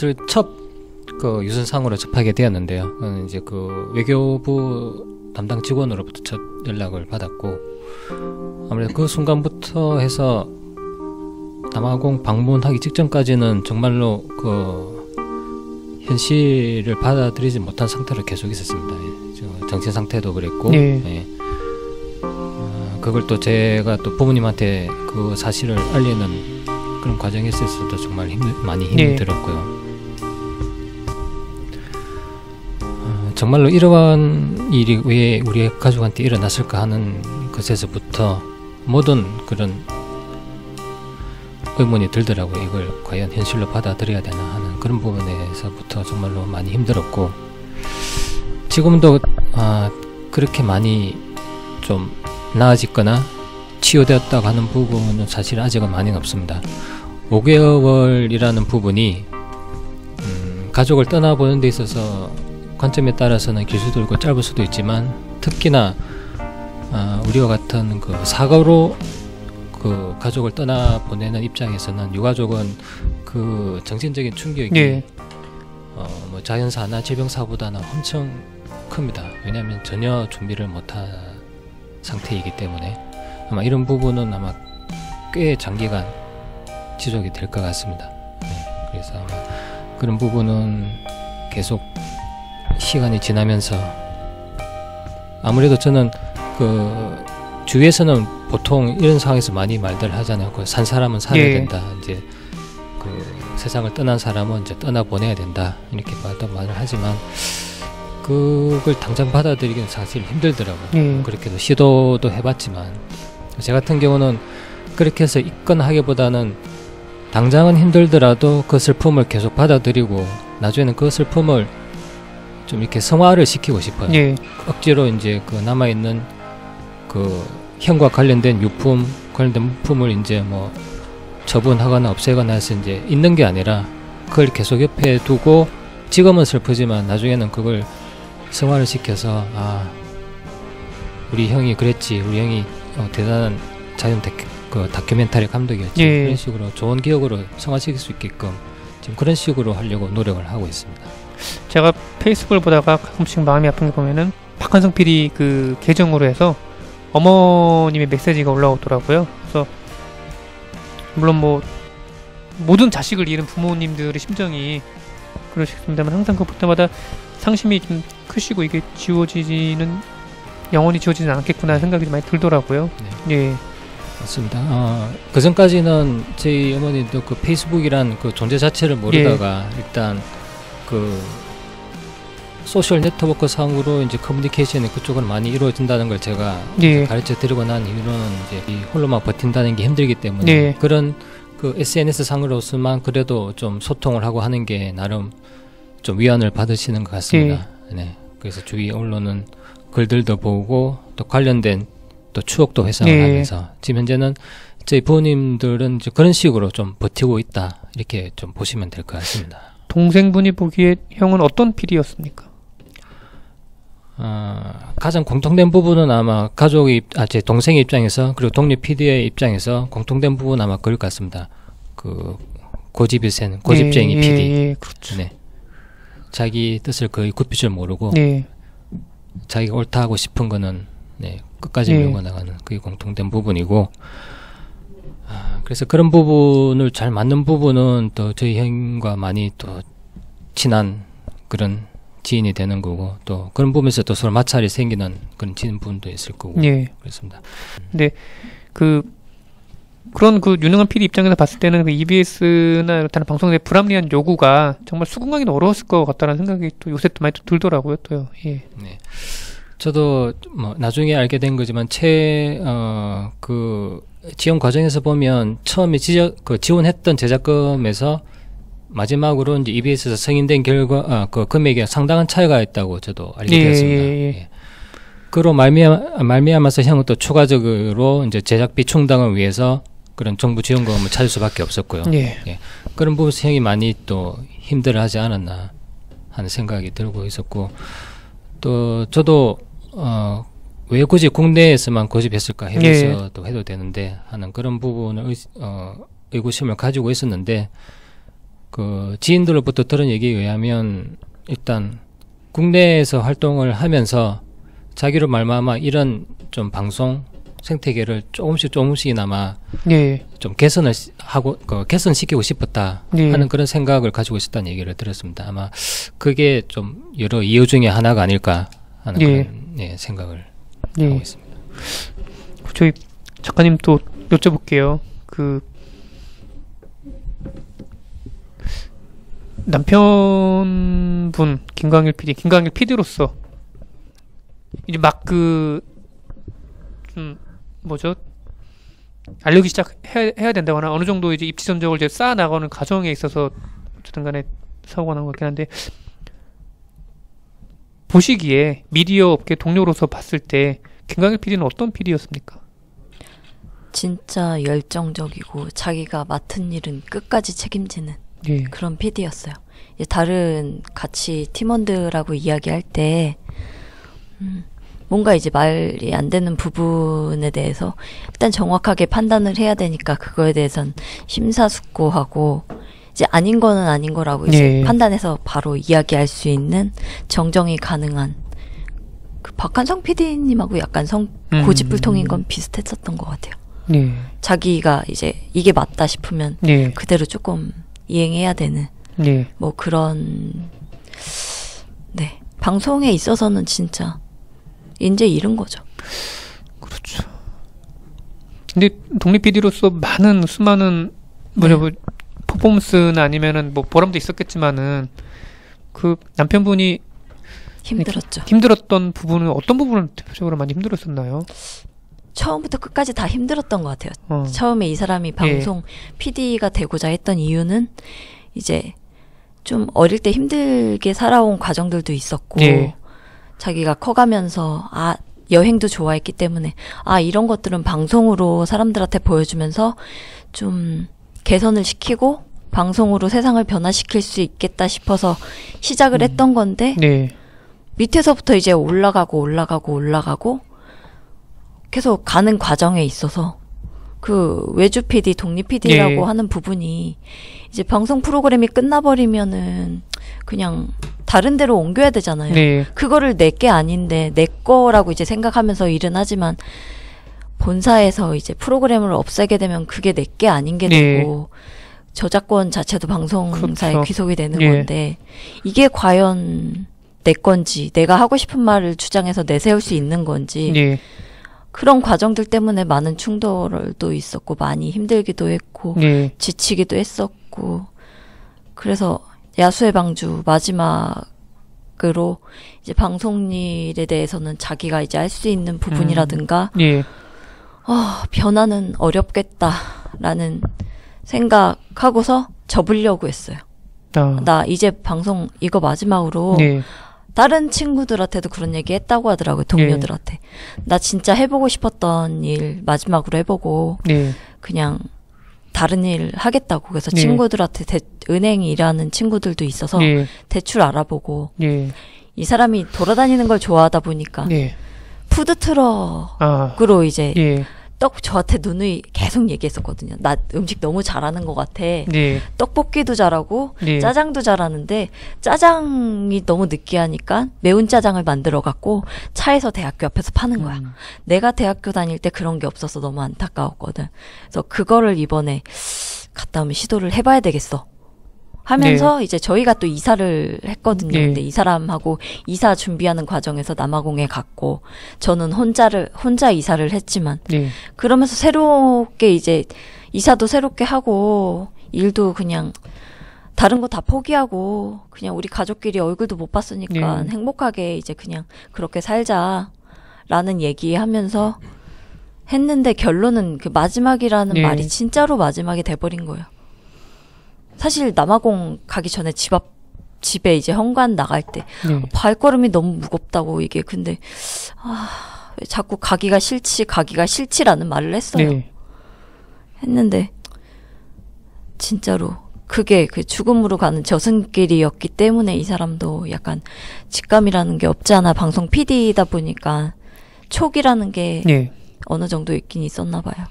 B: 그 유선상으로 접하게 되었는데요. 저는 이제 그 외교부 담당 직원으로부터 첫 연락을 받았고 아무래도 그 순간부터 해서 남아공 방문하기 직전까지는 정말로 그 현실을 받아들이지 못한 상태로 계속 있었습니다. 예. 정신 상태도 그랬고,
A: 네.
B: 예. 그걸 또 제가 또 부모님한테 그 사실을 알리는 그런 과정에 있어서도 정말 많이 힘들었고요. 정말로 이러한 일이 왜 우리 가족한테 일어났을까 하는 것에서부터 모든 그런 의문이 들더라고요. 이걸 과연 현실로 받아들여야 되나 하는 그런 부분에서부터 정말로 많이 힘들었고 지금도 그렇게 많이 좀 나아졌거나 치유되었다고 하는 부분은 사실 아직은 많이는 없습니다. 5개월이라는 부분이 가족을 떠나보는 데 있어서 관점에 따라서는 길 수도 있고 짧을 수도 있지만 특히나 우리와 같은 그 사고로 그 가족을 떠나보내는 입장에서는 유가족은 그 정신적인 충격이
A: 예.
B: 뭐 자연사나 질병사보다는 엄청 큽니다. 왜냐하면 전혀 준비를 못한 상태이기 때문에 아마 이런 부분은 아마 꽤 장기간 지속이 될 것 같습니다. 네, 그래서 아마 그런 부분은 계속 시간이 지나면서 아무래도 저는 그 주위에서는 보통 이런 상황에서 많이 말들 하잖아요. 그 산 사람은 살아야
A: 예.
B: 된다. 이제 그 세상을 떠난 사람은 이제 떠나 보내야 된다. 이렇게 말을 하지만 그걸 당장 받아들이기는 사실 힘들더라고요. 그렇게도 시도도 해봤지만 제 같은 경우는 그렇게 해서 입건하기보다는 당장은 힘들더라도 그 슬픔을 계속 받아들이고 나중에는 그 슬픔을 좀 이렇게 성화를 시키고 싶어요.
A: 예.
B: 억지로 이제 그 남아있는 그 형과 관련된 유품, 관련된 물품을 이제 뭐 처분하거나 없애거나 해서 이제 있는 게 아니라 그걸 계속 옆에 두고 지금은 슬프지만 나중에는 그걸 성화를 시켜서 우리 형이 그랬지, 우리 형이 대단한 자연 그 다큐멘터리 감독이었지.
A: 예.
B: 그런 식으로 좋은 기억으로 성화시킬 수 있게끔 지금 그런 식으로 하려고 노력을 하고 있습니다.
A: 제가 페이스북을 보다가 가끔씩 마음이 아픈 게 보면은 박한성 PD 그 계정으로 해서 어머님의 메시지가 올라오더라고요. 그래서 물론 뭐 모든 자식을 잃은 부모님들의 심정이 그러시겠습니다만 항상 그거 볼 때마다 상심이 좀 크시고 이게 영원히 지워지진 않겠구나 생각이 좀 많이 들더라고요.
B: 네.
A: 예.
B: 맞습니다. 그 전까지는 저희 어머니도 그 페이스북이란 그 존재 자체를 모르다가 일단 그 소셜 네트워크 상으로 이제 커뮤니케이션이 그쪽으로 많이 이루어진다는 걸 제가 가르쳐 드리고 난 이후로는 이제 이 홀로만 버틴다는 게 힘들기 때문에 그런 그 SNS 상으로서만 그래도 좀 소통을 하고 하는 게 나름 좀 위안을 받으시는 것 같습니다. 네. 그래서 주위 언론은 글들도 보고 또 관련된 또 추억도 회상을 하면서 지금 현재는 저희 부모님들은 이제 그런 식으로 좀 버티고 있다 이렇게 좀 보시면 될 것 같습니다.
A: 동생분이 보기에 형은 어떤 필이었습니까?
B: 가장 공통된 부분은 아마 제 동생의 입장에서 그리고 동료 PD의 입장에서 공통된 부분은 아마 그럴 것 같습니다. 그 고집이 센 고집쟁이 PD.
A: 그렇죠.
B: 네. 자기 뜻을 거의 굽힐 줄 모르고 자기가 옳다 하고 싶은 거는 네, 끝까지
A: 예.
B: 밀고 나가는 그게 공통된 부분이고, 그래서 그런 부분을 잘 맞는 부분은 또 저희 형과 많이 또 친한 그런 지인이 되는 거고, 또 그런 부분에서 또 서로 마찰이 생기는 그런 부분도 있을 거고.
A: 예.
B: 그렇습니다.
A: 근데 그런 그 유능한 PD 입장에서 봤을 때는 그 EBS나 다른 방송의 불합리한 요구가 정말 수긍하기는 어려웠을 것 같다는 생각이 또 요새 또 많이 또 들더라고요, 또요. 예.
B: 네. 저도 뭐 나중에 알게 된 거지만 그 지원 과정에서 보면 처음에 지원했던 제작금에서 마지막으로 이제 EBS에서 승인된 결과 그 금액에 상당한 차이가 있다고 저도 알게 되었습니다. 예. 그로 말미암아서 형은 또 추가적으로 이제 제작비 충당을 위해서 그런 정부 지원금을 찾을 수밖에 없었고요.
A: 예.
B: 예. 그런 부분에서 형이 많이 또 힘들어하지 않았나 하는 생각이 들고 있었고, 또 저도 왜 굳이 국내에서만 고집했을까, 해외에서도 해도 되는데 하는 그런 부분을 의구심을 가지고 있었는데, 그 지인들로부터 들은 얘기에 의하면 일단 국내에서 활동을 하면서 자기로 말미암아 이런 좀 방송 생태계를 조금씩이나마
A: 예.
B: 좀 개선시키고 싶었다 하는 그런 생각을 가지고 있었다는 얘기를 들었습니다. 아마 그게 좀 여러 이유 중에 하나가 아닐까 하는 그런 생각을 하고 있습니다.
A: 저희 작가님 또 여쭤볼게요. 남편분 김광일 PD로서 이제 막 알려기 시작해야 된다거나 어느 정도 이제 입지 전적을 이제 쌓아 나가는 과정에 있어서 어쨌든 간에 사고가 난 것 같긴 한데, 보시기에 미디어 업계 동료로서 봤을 때 김광일 PD는 어떤 PD였습니까?
C: 진짜 열정적이고 자기가 맡은 일은 끝까지 책임지는 그런 PD였어요. 다른 같이 팀원들하고 이야기할 때 뭔가 이제 말이 안 되는 부분에 대해서 일단 정확하게 판단을 해야 되니까 그거에 대해선 심사숙고하고, 이제 아닌 거는 아닌 거라고 이제 판단해서 바로 이야기할 수 있는 정정이 가능한, 그 박한성 PD님하고 약간 고집불통인 건 비슷했었던 것 같아요. 자기가 이제 이게 맞다 싶으면 그대로 조금 이행해야 되는 뭐 그런, 방송에 있어서는 진짜 인재 잃은 거죠.
A: 그렇죠. 근데 독립 PD로서 수많은 퍼포먼스나 아니면은 뭐 보람도 있었겠지만은 그 남편분이
C: 힘들었죠.
A: 힘들었던 부분은 어떤 부분을 대표적으로 많이 힘들었었나요?
C: 처음부터 끝까지 다 힘들었던 것 같아요. 처음에 이 사람이 방송 PD가 되고자 했던 이유는 이제 좀 어릴 때 힘들게 살아온 과정들도 있었고, 자기가 커가면서 여행도 좋아했기 때문에 이런 것들은 방송으로 사람들한테 보여주면서 좀 개선을 시키고 방송으로 세상을 변화시킬 수 있겠다 싶어서 시작을 했던 건데, 밑에서부터 이제 올라가고 계속 가는 과정에 있어서 그 외주 PD, 독립 PD라고 하는 부분이 이제 방송 프로그램이 끝나버리면은 그냥 다른 데로 옮겨야 되잖아요. 그거를 내 게 아닌데 내 거라고 이제 생각하면서 일은 하지만, 본사에서 이제 프로그램을 없애게 되면 그게 내 게 아닌 게 되고, 저작권 자체도 방송사에 귀속이 되는 건데, 이게 과연 내 건지, 내가 하고 싶은 말을 주장해서 내세울 수 있는 건지, 그런 과정들 때문에 많은 충돌도 있었고, 많이 힘들기도 했고, 지치기도 했었고, 그래서 야수의 방주 마지막으로 이제 방송 일에 대해서는 자기가 이제 할 수 있는 부분이라든가, 변화는 어렵겠다라는 생각하고서 접으려고 했어요. 나 이제 방송 이거 마지막으로 다른 친구들한테도 그런 얘기 했다고 하더라고요. 동료들한테. 나 진짜 해보고 싶었던 일 마지막으로 해보고 그냥 다른 일 하겠다고. 그래서 친구들한테 은행 일하는 친구들도 있어서 대출 알아보고, 이 사람이 돌아다니는 걸 좋아하다 보니까 푸드트럭으로 이제 저한테 누누이 계속 얘기했었거든요. 나 음식 너무 잘하는 것 같아.
A: 네.
C: 떡볶이도 잘하고
A: 네.
C: 짜장도 잘하는데 짜장이 너무 느끼하니까 매운 짜장을 만들어 갖고 차에서 대학교 앞에서 파는 거야. 내가 대학교 다닐 때 그런 게 없어서 너무 안타까웠거든. 그래서 그거를 이번에 갔다 오면 시도를 해봐야 되겠어 하면서 이제 저희가 또 이사를 했거든요.
A: 네.
C: 근데 이 사람하고 이사 준비하는 과정에서 남아공에 갔고 저는 혼자 이사를 했지만
A: 네.
C: 그러면서 새롭게 이제 이사도 새롭게 하고 일도 그냥 다른 거 다 포기하고 그냥 우리 가족끼리 얼굴도 못 봤으니까
A: 네.
C: 행복하게 이제 그냥 그렇게 살자라는 얘기하면서 했는데 결론은 그 마지막이라는
A: 네.
C: 말이 진짜로 마지막이 돼버린 거예요. 사실 남아공 가기 전에 집에 이제 현관 나갈 때
A: 네.
C: 발걸음이 너무 무겁다고 이게 근데 왜 자꾸 가기가 싫지라는 말을 했어요.
A: 네.
C: 했는데 진짜로 그게 그 죽음으로 가는 저승길이었기 때문에 이 사람도 약간 직감이라는 게 없지 않아 방송 PD이다 보니까 촉이라는 게
A: 네.
C: 어느 정도 있긴 있었나 봐요.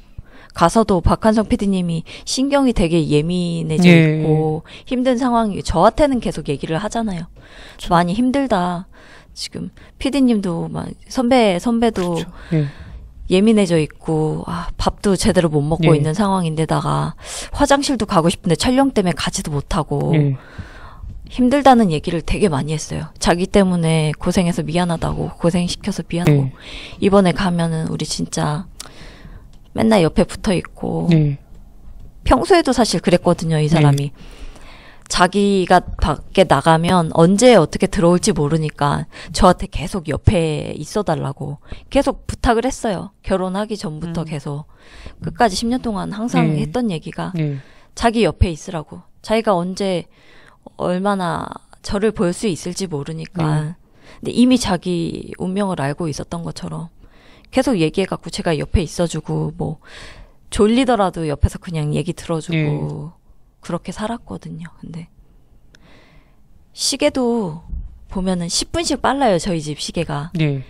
C: 가서도 박한성 PD님이 신경이 되게 예민해져
A: 예.
C: 있고 힘든 상황이 저한테는 계속 얘기를 하잖아요. 많이 힘들다. 지금 PD님도 막 선배도
A: 네.
C: 예민해져 있고 밥도 제대로 못 먹고
A: 예.
C: 있는 상황인데다가 화장실도 가고 싶은데 촬영 때문에 가지도 못하고
A: 네.
C: 힘들다는 얘기를 되게 많이 했어요. 자기 때문에 고생해서 미안하다고 고생시켜서 미안하고
A: 네.
C: 이번에 가면은 우리 진짜 맨날 옆에 붙어 있고
A: 네.
C: 평소에도 사실 그랬거든요. 이 사람이 자기가 밖에 나가면 언제 어떻게 들어올지 모르니까 저한테 계속 옆에 있어달라고 계속 부탁을 했어요. 결혼하기 전부터 계속 끝까지 10년 동안 항상
A: 네.
C: 했던 얘기가
A: 네.
C: 자기 옆에 있으라고. 자기가 언제 얼마나 저를 볼 수 있을지 모르니까. 근데 이미 자기 운명을 알고 있었던 것처럼 계속 얘기해갖고 제가 옆에 있어주고 뭐 졸리더라도 옆에서 그냥 얘기 들어주고 그렇게 살았거든요. 근데 시계도 보면은 10분씩 빨라요. 저희 집 시계가.
A: 네.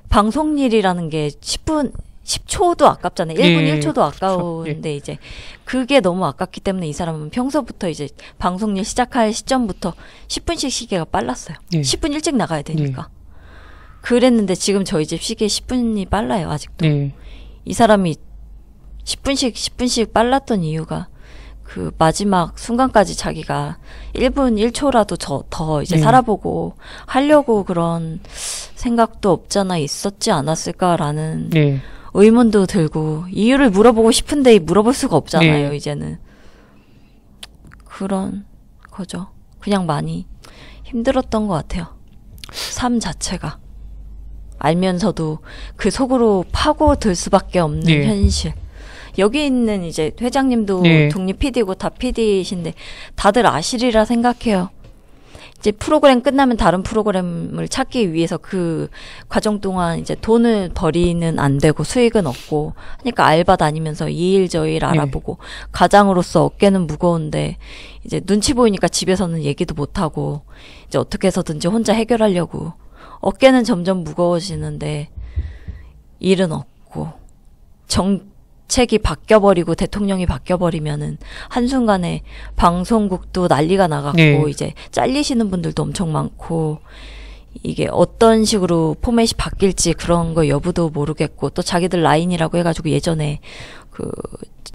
C: 방송일이라는 게 10초도 아깝잖아요. 1분
A: 예,
C: 1초도 아까운데 이제 그게 너무 아깝기 때문에 이 사람은 평소부터 이제 방송일 시작할 시점부터 10분씩 시계가 빨랐어요.
A: 예.
C: 10분 일찍 나가야 되니까. 그랬는데 지금 저희 집 시계 10분이 빨라요. 아직도.
A: 네.
C: 이 사람이 10분씩 빨랐던 이유가 그 마지막 순간까지 자기가 1분 1초라도 더 이제 살아보고 하려고 그런 생각도 없잖아 있었지 않았을까라는
A: 네.
C: 의문도 들고 이유를 물어보고 싶은데 물어볼 수가 없잖아요.
A: 네.
C: 이제는. 그런 거죠. 그냥 많이 힘들었던 것 같아요. 삶 자체가. 알면서도 그 속으로 파고들 수밖에 없는
A: 네.
C: 현실. 여기 있는 이제 회장님도
A: 네.
C: 독립 PD고 다 PD이신데 다들 아시리라 생각해요. 이제 프로그램 끝나면 다른 프로그램을 찾기 위해서 그 과정 동안 이제 돈을 벌이는 안 되고 수익은 없고 그러니까 알바 다니면서 이 일 저 일 알아보고 가장으로서 어깨는 무거운데 이제 눈치 보이니까 집에서는 얘기도 못 하고 이제 어떻게 해서든지 혼자 해결하려고 어깨는 점점 무거워지는데 일은 없고 정책이 바뀌어버리고 대통령이 바뀌어버리면은 한순간에 방송국도 난리가 나갔고
A: 네.
C: 이제 잘리시는 분들도 엄청 많고 이게 어떤 식으로 포맷이 바뀔지 그런 거 여부도 모르겠고 또 자기들 라인이라고 해가지고 예전에 그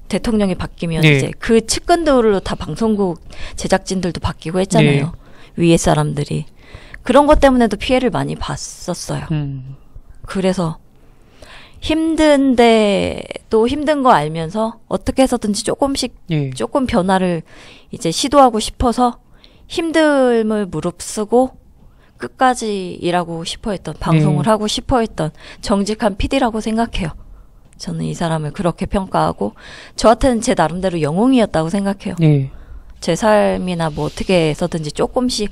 C: 대통령이 바뀌면
A: 네.
C: 이제 그 측근들로 다 방송국 제작진들도 바뀌고 했잖아요. 위에 사람들이. 그런 것 때문에도 피해를 많이 봤었어요. 그래서 힘든데 또 힘든 거 알면서 어떻게 해서든지 조금씩 조금 변화를 이제 시도하고 싶어서 힘듦을 무릅쓰고 끝까지 일하고 싶어 했던 방송을 하고 싶어 했던 정직한 PD라고 생각해요. 저는 이 사람을 그렇게 평가하고 저한테는 제 나름대로 영웅이었다고 생각해요. 제 삶이나 뭐 어떻게 해서든지 조금씩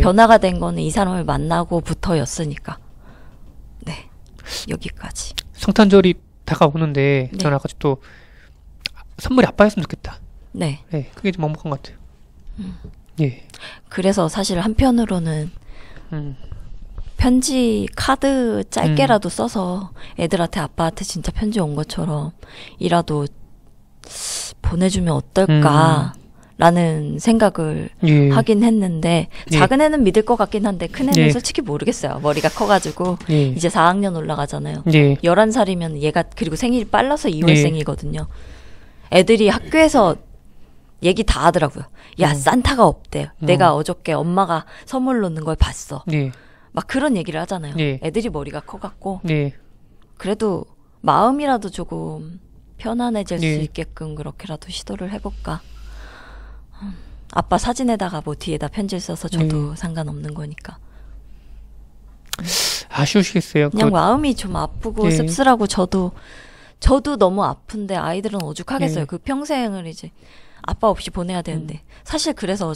C: 변화가 된 거는 이 사람을 만나고부터였으니까. 네. 여기까지.
A: 성탄절이 다가오는데 저는 아까 또 선물이 아빠였으면 좋겠다.
C: 네.
A: 네, 그게 좀 먹먹한 것 같아요. 예.
C: 그래서 사실 한편으로는 편지 카드 짧게라도 써서 애들한테 아빠한테 진짜 편지 온 것처럼 이라도 보내주면 어떨까라는 생각을
A: 예.
C: 하긴 했는데
A: 예.
C: 작은 애는 믿을 것 같긴 한데 큰 애는
A: 예.
C: 솔직히 모르겠어요. 머리가 커가지고
A: 예.
C: 이제 4학년 올라가잖아요.
A: 예.
C: 11살이면 얘가 그리고 생일이 빨라서
A: 예.
C: 2월생이거든요. 애들이 학교에서 얘기 다 하더라고요. 야 산타가 없대. 내가 어저께 엄마가 선물 놓는 걸 봤어.
A: 예.
C: 막 그런 얘기를 하잖아요.
A: 예.
C: 애들이 머리가 커갖고
A: 예.
C: 그래도 마음이라도 조금 편안해질
A: 예.
C: 수 있게끔 그렇게라도 시도를 해볼까. 아빠 사진에다가 뭐 뒤에다 편지를 써서 줘도 상관없는 거니까.
A: 아쉬우시겠어요.
C: 그냥 마음이 좀 아프고
A: 예.
C: 씁쓸하고 저도 너무 아픈데 아이들은 오죽하겠어요.
A: 예.
C: 그 평생을 이제 아빠 없이 보내야 되는데 사실 그래서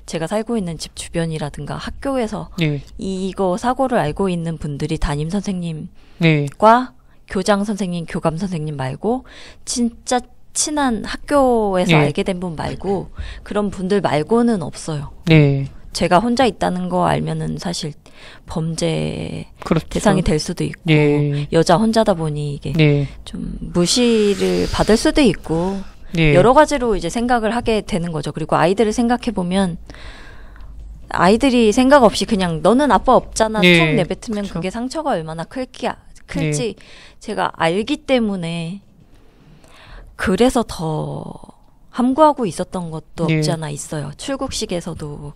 C: 제가 살고 있는 집 주변이라든가 학교에서
A: 예.
C: 이거 사고를 알고 있는 분들이 담임 선생님과
A: 네.
C: 교장 선생님, 교감 선생님 말고 진짜 친한 학교에서
A: 예.
C: 알게 된 분 말고 그런 분들 말고는 없어요.
A: 네.
C: 제가 혼자 있다는 거 알면은 사실 범죄
A: 그렇죠.
C: 대상이 될 수도 있고
A: 예.
C: 여자 혼자다 보니 이게
A: 네.
C: 좀 무시를 받을 수도 있고
A: 네.
C: 여러 가지로 이제 생각을 하게 되는 거죠. 그리고 아이들을 생각해 보면 아이들이 생각 없이 그냥 너는 아빠 없잖아
A: 네.
C: 툭 내뱉으면
A: 그쵸.
C: 그게 상처가 얼마나 클지 제가 알기 때문에 그래서 더 함구하고 있었던 것도
A: 네.
C: 없지 않아 있어요. 출국식에서도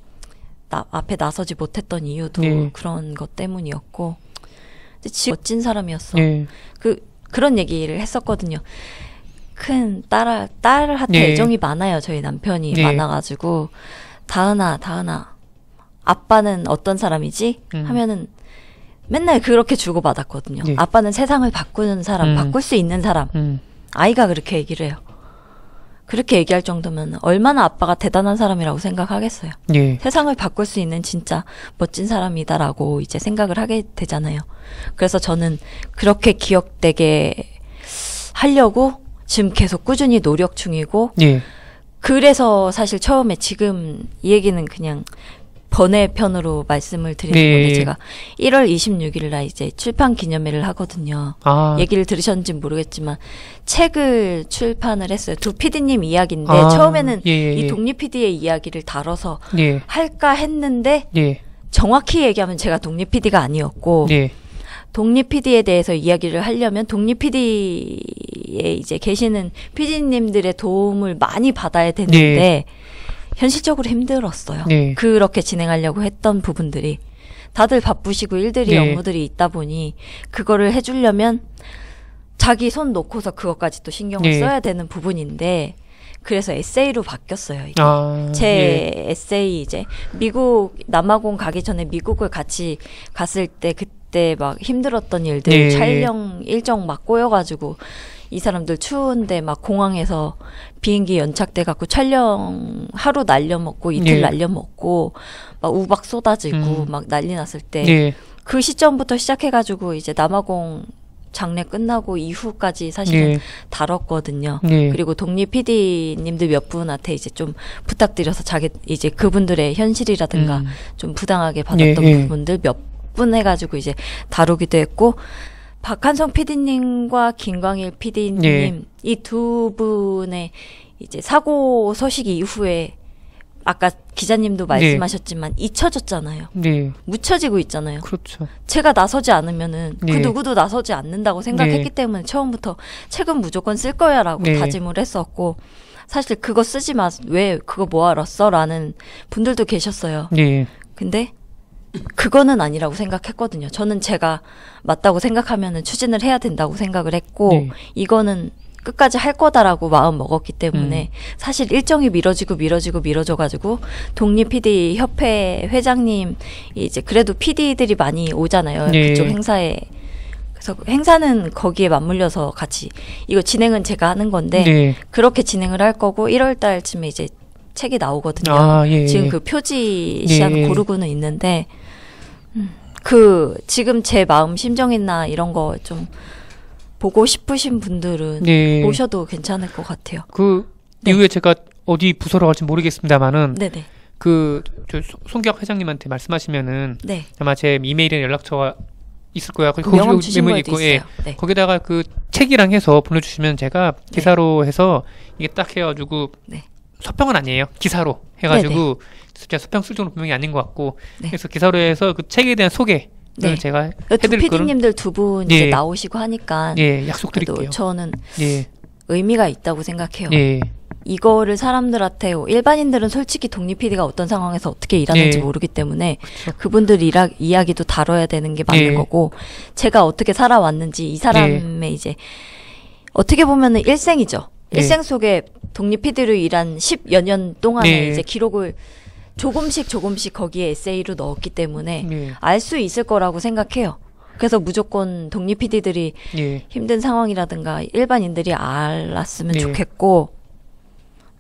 C: 앞에 나서지 못했던 이유도
A: 네.
C: 그런 것 때문이었고 멋진 사람이었어.
A: 네.
C: 그런 얘기를 했었거든요. 큰 딸한테
A: 네.
C: 애정이 많아요. 저희 남편이
A: 네.
C: 많아가지고 다은아 아빠는 어떤 사람이지? 하면은 맨날 그렇게 주고받았거든요.
A: 네.
C: 아빠는 세상을 바꾸는 사람, 바꿀 수 있는 사람. 아이가 그렇게 얘기를 해요. 그렇게 얘기할 정도면 얼마나 아빠가 대단한 사람이라고 생각하겠어요.
A: 네.
C: 세상을 바꿀 수 있는 진짜 멋진 사람이다라고 이제 생각을 하게 되잖아요. 그래서 저는 그렇게 기억되게 하려고 지금 계속 꾸준히 노력 중이고
A: 네.
C: 그래서 사실 처음에 지금 이 얘기는 그냥 번외편으로 말씀을 드리는
A: 네.
C: 건데 제가 1월 26일 날 이제 출판 기념회를 하거든요.
A: 아.
C: 얘기를 들으셨는지 모르겠지만 책을 출판을 했어요. 두 PD님 이야기인데
A: 아.
C: 처음에는
A: 예.
C: 이 독립 PD의 이야기를 다뤄서
A: 네.
C: 할까 했는데
A: 네.
C: 정확히 얘기하면 제가 독립 PD가 아니었고
A: 네.
C: 독립 PD에 대해서 이야기를 하려면 독립 PD에 이제 계시는 PD님들의 도움을 많이 받아야 되는데 현실적으로 힘들었어요.
A: 네.
C: 그렇게 진행하려고 했던 부분들이 다들 바쁘시고 일들이
A: 네.
C: 업무들이 있다 보니 그거를 해주려면 자기 손 놓고서 그것까지 또 신경을
A: 네.
C: 써야 되는 부분인데 그래서 에세이로 바뀌었어요. 이게.
A: 아.
C: 제 에세이 이제 미국 남아공 가기 전에 미국을 같이 갔을 때 그때 막 힘들었던 일들
A: 네.
C: 촬영 일정 막 꼬여가지고 이 사람들 추운데 막 공항에서 비행기 연착돼 갖고 촬영 하루 날려먹고 이틀
A: 네.
C: 날려먹고 막 우박 쏟아지고 막 난리 났을 때 그
A: 네.
C: 시점부터 시작해가지고 이제 남아공 장례 끝나고 이후까지 사실은
A: 네.
C: 다뤘거든요.
A: 네.
C: 그리고 독립 PD님들 몇 분한테 이제 좀 부탁드려서 자기 이제 그분들의 현실이라든가 좀 부당하게 받았던
A: 네.
C: 부분들 몇 분 해가지고 이제 다루기도 했고 박한성 PD님과 김광일 PD님
A: 네.
C: 이 두 분의 이제 사고 소식 이후에 아까 기자님도 말씀하셨지만 잊혀졌잖아요.
A: 네.
C: 묻혀지고 있잖아요.
A: 그렇죠.
C: 제가 나서지 않으면은 그
A: 네.
C: 누구도 나서지 않는다고 생각했기
A: 네.
C: 때문에 처음부터 책은 무조건 쓸 거야라고
A: 네.
C: 다짐을 했었고 사실 그거 쓰지 마. 왜 그거 뭐하러 써? 라는 분들도 계셨어요.
A: 네.
C: 근데 그거는 아니라고 생각했거든요. 저는 제가 맞다고 생각하면은 추진을 해야 된다고 생각을 했고
A: 네.
C: 이거는 끝까지 할 거다라고 마음 먹었기 때문에 사실 일정이 미뤄져가지고 독립 PD 협회 회장님 이제 그래도 PD들이 많이 오잖아요.
A: 네.
C: 그쪽 행사에. 그래서 행사는 거기에 맞물려서 같이 이거 진행은 제가 하는 건데
A: 네.
C: 그렇게 진행을 할 거고 1월 달쯤에 이제 책이 나오거든요.
A: 아, 예.
C: 지금 그 표지 시안
A: 예.
C: 고르고는 있는데 그 지금 제 마음 심정이나 이런 거 좀 보고 싶으신 분들은
A: 네.
C: 오셔도 괜찮을 것 같아요.
A: 그
C: 네.
A: 이후에 제가 어디 부서로 갈지 모르겠습니다만은
C: 네네.
A: 저 송기학 회장님한테 말씀하시면은
C: 네.
A: 아마 제 이메일에 연락처가 있을 거야.
C: 명함 주신
A: 메모리
C: 거에도
A: 예.
C: 있어요. 네.
A: 거기다가 그 책이랑 해서 보내주시면 제가 기사로 해서 이게 딱 해가지고
C: 네.
A: 서평은 아니에요. 기사로 해가지고 제가 서평 쓸 정도 분명히 아닌 것 같고
C: 네.
A: 그래서 기사로 해서 그 책에 대한 소개
C: 네.
A: 제가
C: 두
A: 해드릴 거는
C: PD님들 두 분
A: 예.
C: 이제 나오시고 하니까
A: 예 약속드릴게요.
C: 그래도 저는
A: 예.
C: 의미가 있다고 생각해요.
A: 예.
C: 이거를 사람들한테 일반인들은 솔직히 독립 PD가 어떤 상황에서 어떻게 일하는지
A: 예.
C: 모르기 때문에
A: 그렇죠.
C: 그분들 이야기도 다뤄야 되는 게 맞는
A: 예.
C: 거고 제가 어떻게 살아왔는지 이 사람의 이제 어떻게 보면은 일생이죠.
A: 예.
C: 일생 속에 독립 PD로 일한 10여 년 동안에
A: 예.
C: 이제 기록을 조금씩 거기에 에세이로 넣었기 때문에
A: 예.
C: 알 수 있을 거라고 생각해요. 그래서 무조건 독립 PD들이
A: 예.
C: 힘든 상황이라든가 일반인들이 알았으면
A: 예.
C: 좋겠고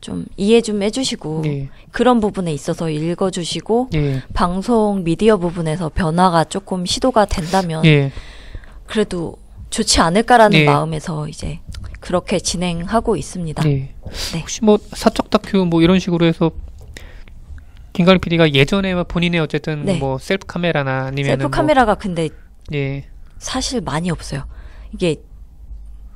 C: 좀 이해 좀 해주시고
A: 예.
C: 그런 부분에 있어서 읽어주시고
A: 예.
C: 방송 미디어 부분에서 변화가 조금 시도가 된다면
A: 예.
C: 그래도 좋지 않을까라는
A: 예.
C: 마음에서 이제 그렇게 진행하고 있습니다.
A: 예.
C: 네.
A: 혹시 뭐 사적 다큐 뭐 이런 식으로 해서 김광일 PD가 예전에 본인의 어쨌든
C: 네.
A: 뭐 셀프 카메라나 아니면
C: 셀프 카메라가 근데
A: 예.
C: 사실 많이 없어요. 이게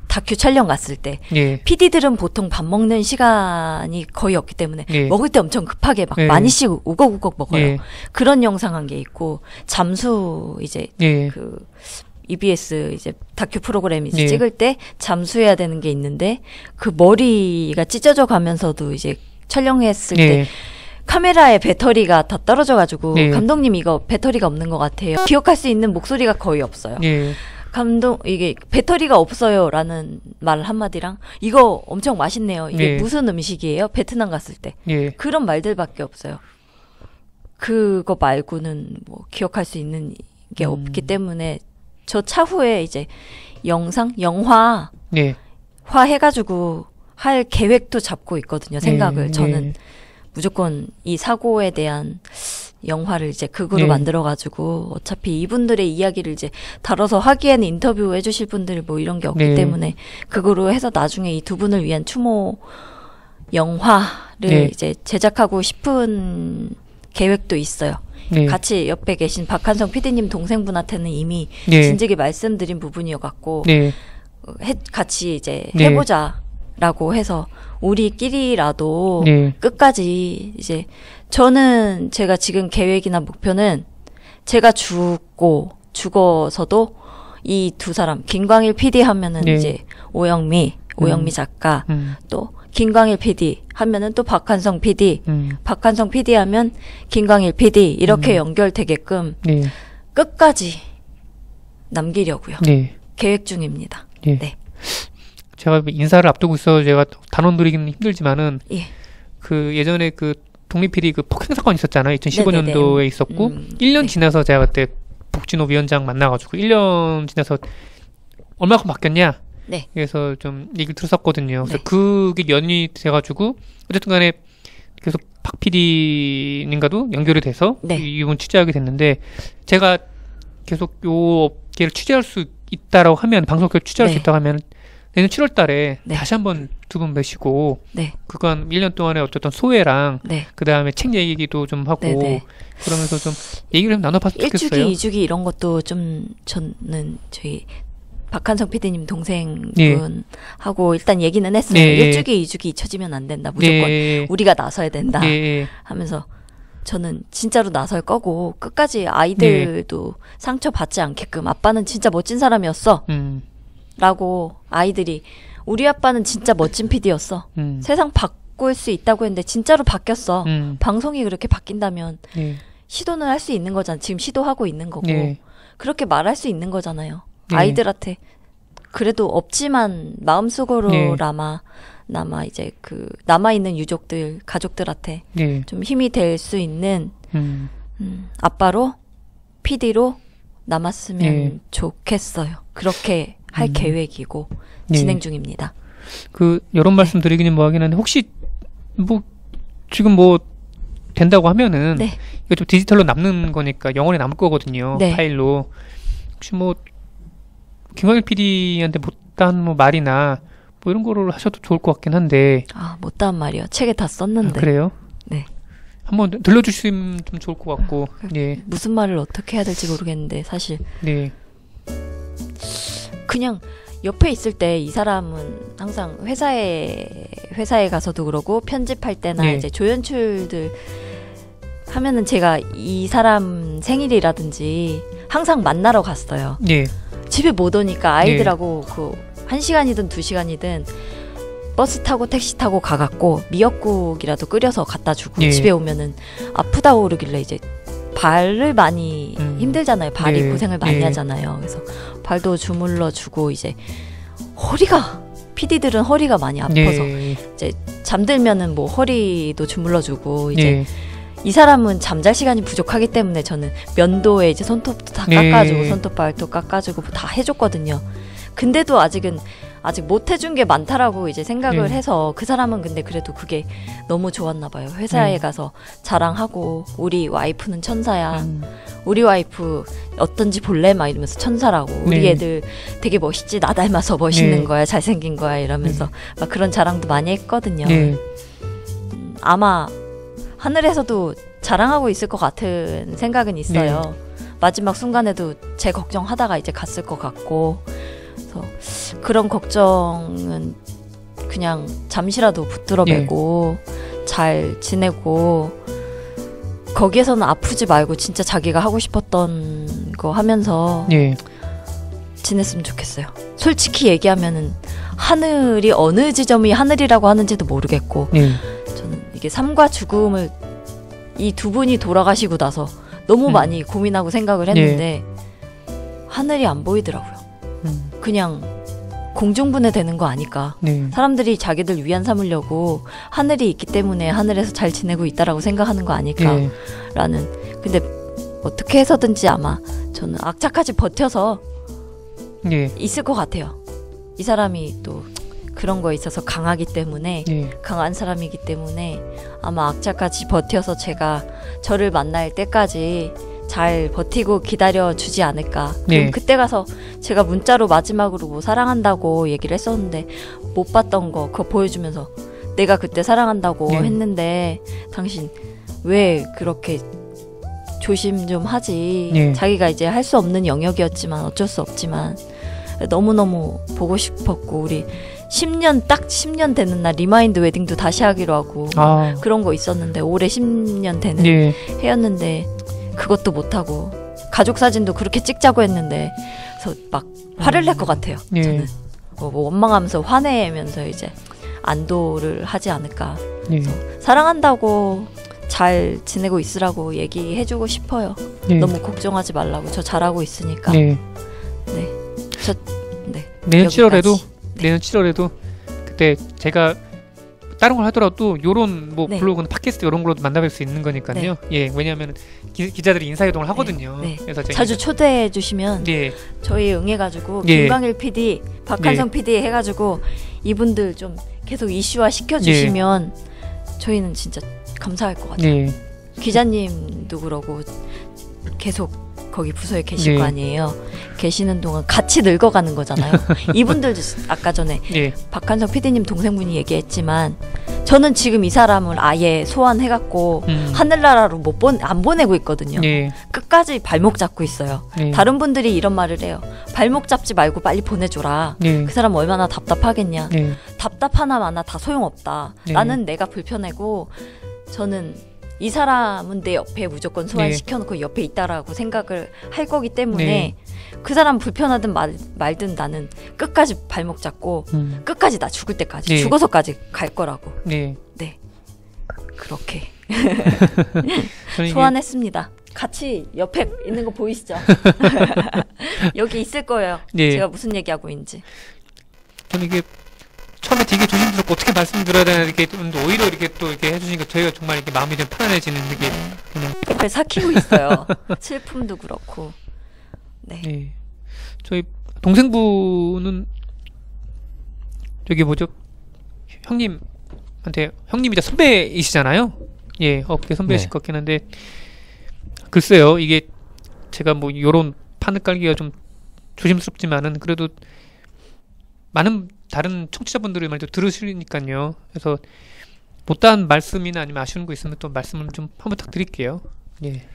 C: 다큐 촬영 갔을 때
A: 예.
C: PD들은 보통 밥 먹는 시간이 거의 없기 때문에
A: 예.
C: 먹을 때 엄청 급하게 막
A: 예.
C: 많이씩 우걱우걱 먹어요.
A: 예.
C: 그런 영상 한 게 있고 잠수 이제
A: 예.
C: 그 EBS 이제 다큐 프로그램 이제
A: 예.
C: 찍을 때 잠수해야 되는 게 있는데 그 머리가 찢어져 가면서도 이제 촬영했을 때
A: 예.
C: 카메라에 배터리가 다 떨어져가지고
A: 예.
C: 감독님 이거 배터리가 없는 것 같아요. 기억할 수 있는 목소리가 거의 없어요.
A: 예.
C: 이게 배터리가 없어요라는 말 한마디랑 이거 엄청 맛있네요. 이게
A: 예.
C: 무슨 음식이에요? 베트남 갔을 때
A: 예.
C: 그런 말들밖에 없어요. 그거 말고는 뭐 기억할 수 있는 게 없기 때문에 저 차후에 이제 영화
A: 예.
C: 해가지고 할 계획도 잡고 있거든요. 생각을
A: 예.
C: 저는 무조건 이 사고에 대한 영화를 이제 극으로
A: 네.
C: 만들어가지고 어차피 이분들의 이야기를 이제 다뤄서 하기에는 인터뷰 해주실 분들 뭐 이런 게 없기
A: 네.
C: 때문에 극으로 해서 나중에 이 두 분을 위한 추모 영화를
A: 네.
C: 이제 제작하고 싶은 계획도 있어요.
A: 네.
C: 같이 옆에 계신 박한성 PD님 동생분한테는 이미
A: 네.
C: 진즉에 말씀드린 부분이어갖고
A: 네.
C: 같이 이제
A: 네.
C: 해보자라고 해서 우리끼리라도
A: 네.
C: 끝까지 이제 저는 제가 지금 계획이나 목표는 제가 죽어서도 이 두 사람 김광일 PD 하면은
A: 네.
C: 이제 오영미 작가 또 김광일 PD 하면은 또 박한성 PD 박한성 PD 하면 김광일 PD 이렇게 연결되게끔
A: 네.
C: 끝까지 남기려고요.
A: 네.
C: 계획 중입니다.
A: 예.
C: 네.
A: 제가 인사를 앞두고 있어 제가 단언 드리기는 힘들지만은
C: 예.
A: 그 예전에 그 독립 PD 그 폭행 사건 있었잖아요. 2015년도에
C: 네네네.
A: 있었고 1년
C: 네.
A: 지나서 제가 그때 복진호 위원장 만나가지고 1년 지나서 얼마큼 바뀌었냐?
C: 네.
A: 그래서 좀 얘기를 들었었거든요. 그래서
C: 네.
A: 그게 연이 돼가지고 어쨌든 간에 계속 박 PD님과도 연결이 돼서
C: 네.
A: 이분 취재하게 됐는데 제가 계속 요 업계를 취재할 수 있다라고 하면 방송업계를 취재할
C: 네.
A: 수 있다고 하면 내년 7월 달에
C: 네.
A: 다시 한번 두 분 모시고
C: 네.
A: 그간 1년 동안의 어쨌든 소회랑
C: 네.
A: 그 다음에 책 얘기도 좀 하고
C: 네네.
A: 그러면서 좀 얘기를 좀 나눠봤으면
C: 1주기,
A: 좋겠어요.
C: 2주기 이런 것도 좀 저는 저희 박한성 PD님 동생분하고
A: 예.
C: 일단 얘기는 했어요.
A: 네.
C: 1주기, 2주기 잊혀지면 안 된다. 무조건
A: 네.
C: 우리가 나서야 된다.
A: 예.
C: 하면서 저는 진짜로 나설 거고 끝까지 아이들도 상처받지 않게끔 아빠는 진짜 멋진 사람이었어. 라고 아이들이 우리 아빠는 진짜 멋진 PD였어. 세상 바꿀 수 있다고 했는데 진짜로 바뀌었어. 방송이 그렇게 바뀐다면
A: 예.
C: 시도는 할 수 있는 거잖아. 지금 시도하고 있는 거고.
A: 예.
C: 그렇게 말할 수 있는 거잖아요.
A: 네.
C: 아이들한테 그래도 없지만 마음속으로
A: 네.
C: 남아 이제 그 남아있는 유족들 가족들한테
A: 예.
C: 좀 힘이 될 수 있는 아빠로 PD로 남았으면
A: 예.
C: 좋겠어요. 그렇게 할 계획이고
A: 예.
C: 진행 중입니다.
A: 그 이런 말씀 드리기는 뭐 하긴 한데 혹시 뭐 지금 뭐 된다고 하면은
C: 네.
A: 이거 좀 디지털로 남는 거니까 영원히 남을 거거든요.
C: 네.
A: 파일로. 혹시 뭐 김광일 PD한테 못한 뭐 말이나 뭐 이런 거를 하셔도 좋을 것 같긴 한데.
C: 아, 못다한 말이요. 책에 다 썼는데.
A: 그래요?
C: 네.
A: 한번 들려주시면 좀 좋을 것 같고. 예.
C: 무슨 말을 어떻게 해야 될지 모르겠는데 사실
A: 네.
C: 그냥 옆에 있을 때 이 사람은 항상 회사에 가서도 그러고 편집할 때나
A: 네.
C: 이제 조연출들 하면은 제가 이 사람 생일이라든지 항상 만나러 갔어요.
A: 예.
C: 집에 못 오니까 아이들하고 그 1시간이든 2시간이든 버스 타고 택시 타고 가갖고 미역국이라도 끓여서 갖다 주고
A: 예.
C: 집에 오면은 아프다고 그러길래 이제 발을 많이 힘들잖아요. 발이
A: 예.
C: 고생을 많이
A: 예.
C: 하잖아요. 그래서 발도 주물러 주고 이제 허리가 PD들은 허리가 많이 아파서
A: 예.
C: 이제 잠들면은 뭐 허리도 주물러 주고 이제
A: 예.
C: 이 사람은 잠잘 시간이 부족하기 때문에 저는 면도에 이제 손톱도 다
A: 네.
C: 깎아주고 손톱 발도 깎아주고 다 해줬거든요. 근데도 아직 못 해준 게 많다라고 이제 생각을
A: 네.
C: 해서 그 사람은 근데 그래도 그게 너무 좋았나 봐요. 회사에 가서 자랑하고 우리 와이프는 천사야. 우리 와이프 어떤지 볼래? 막 이러면서 천사라고. 우리
A: 네.
C: 애들 되게 멋있지? 나 닮아서 멋있는
A: 네.
C: 거야. 잘생긴 거야. 이러면서 막 그런 자랑도 많이 했거든요.
A: 네.
C: 아마 하늘에서도 자랑하고 있을 것 같은 생각은 있어요. 마지막 순간에도 제 걱정하다가 이제 갔을 것 같고, 그래서 그런 걱정은 그냥 잠시라도 붙들어 매고 잘 지내고, 거기에서는 아프지 말고 진짜 자기가 하고 싶었던 거 하면서
A: 예.
C: 지냈으면 좋겠어요. 솔직히 얘기하면은 하늘이 어느 지점이 하늘이라고 하는지도 모르겠고,
A: 예.
C: 저는 이게 삶과 죽음을 이 두 분이 돌아가시고 나서 너무 많이 고민하고 생각을 했는데 하늘이 안 보이더라고요. 그냥 공중분해되는 거 아닐까.
A: 네.
C: 사람들이 자기들 위안 삼으려고 하늘이 있기 때문에 하늘에서 잘 지내고 있다라고 생각하는 거 아닐까라는. 근데 어떻게 해서든지 아마 저는 악착같이 버텨서
A: 예.
C: 있을 것 같아요. 이 사람이 또 그런 거에 있어서 강하기 때문에
A: 예.
C: 강한 사람이기 때문에 아마 악착같이 버텨서 제가 저를 만날 때까지 잘 버티고 기다려 주지 않을까. 그럼 그때 가서 제가 문자로 마지막으로 뭐 사랑한다고 얘기를 했었는데 못 봤던 거 그거 보여주면서 내가 그때 사랑한다고 했는데 당신 왜 그렇게 조심 좀 하지. 자기가 이제 할 수 없는 영역이었지만 어쩔 수 없지만 너무너무 보고 싶었고 우리 10년 되는 날 리마인드 웨딩도 다시 하기로 하고 그런 거 있었는데 올해 10년 되는 해였는데 그것도 못하고 가족 사진도 그렇게 찍자고 했는데 그래서 막 화를 낼 것 같아요. 저는 뭐 원망하면서 화내면서 이제 안도를 하지 않을까. 그래서 사랑한다고 잘 지내고 있으라고 얘기해주고 싶어요. 너무 걱정하지 말라고. 저 잘하고 있으니까.
A: 내년 7월에도 그때 제가 다른 걸 하더라도 요런 뭐 블로그나 팟캐스트 이런 걸로도 만나뵐 수 있는 거니까요. 예, 왜냐하면 기자들이 인사이동을 하거든요. 그래서
C: 자주 초대해 주시면 저희 응해가지고 김광일 PD, 박한성 PD 해가지고 이분들 좀 계속 이슈화 시켜주시면 저희는 진짜 감사할 것 같아요. 기자님도 그러고 계속 거기 부서에 계실 거 아니에요. 계시는 동안 같이 늙어가는 거잖아요. 이분들도 아까 전에 박한성 PD님 동생분이 얘기했지만 저는 지금 이 사람을 아예 소환해갖고 하늘나라로 안 보내고 있거든요. 끝까지 발목 잡고 있어요. 다른 분들이 이런 말을 해요. 발목 잡지 말고 빨리 보내줘라. 그 사람 얼마나 답답하겠냐. 답답하나 마나 다 소용없다. 나는 내가 불편하고 저는 이 사람은 내 옆에 무조건 소환시켜놓고 옆에 있다라고 생각을 할 거기 때문에 그 사람 불편하든 말든 나는 끝까지 발목 잡고 끝까지 나 죽을 때까지 죽어서까지 갈 거라고. 그렇게 소환했습니다. 같이 옆에 있는 거 보이시죠? 여기 있을 거예요. 제가 무슨 얘기하고 있는지.
A: 저는 이게 처음에 되게 조심스럽고 어떻게 말씀드려야 되나 이렇게 오히려 이렇게 또 이렇게 해주시니까 저희가 정말 이렇게 마음이 좀 편안해지는 게 그냥
C: 옆에 삭히고 있어요. 슬픔도 그렇고.
A: 저희 동생분은 저기 뭐죠? 형님이자 선배이시잖아요. 업계 선배이실 것 같긴 한데 글쎄요, 이게 제가 뭐 요런 판을 깔기가 좀 조심스럽지만은 그래도 많은 다른 청취자분들의 말도 들으시니까요. 그래서 못다한 말씀이나 아니면 아쉬운 거 있으면 또 말씀을 좀 한번 부탁드릴게요. 예.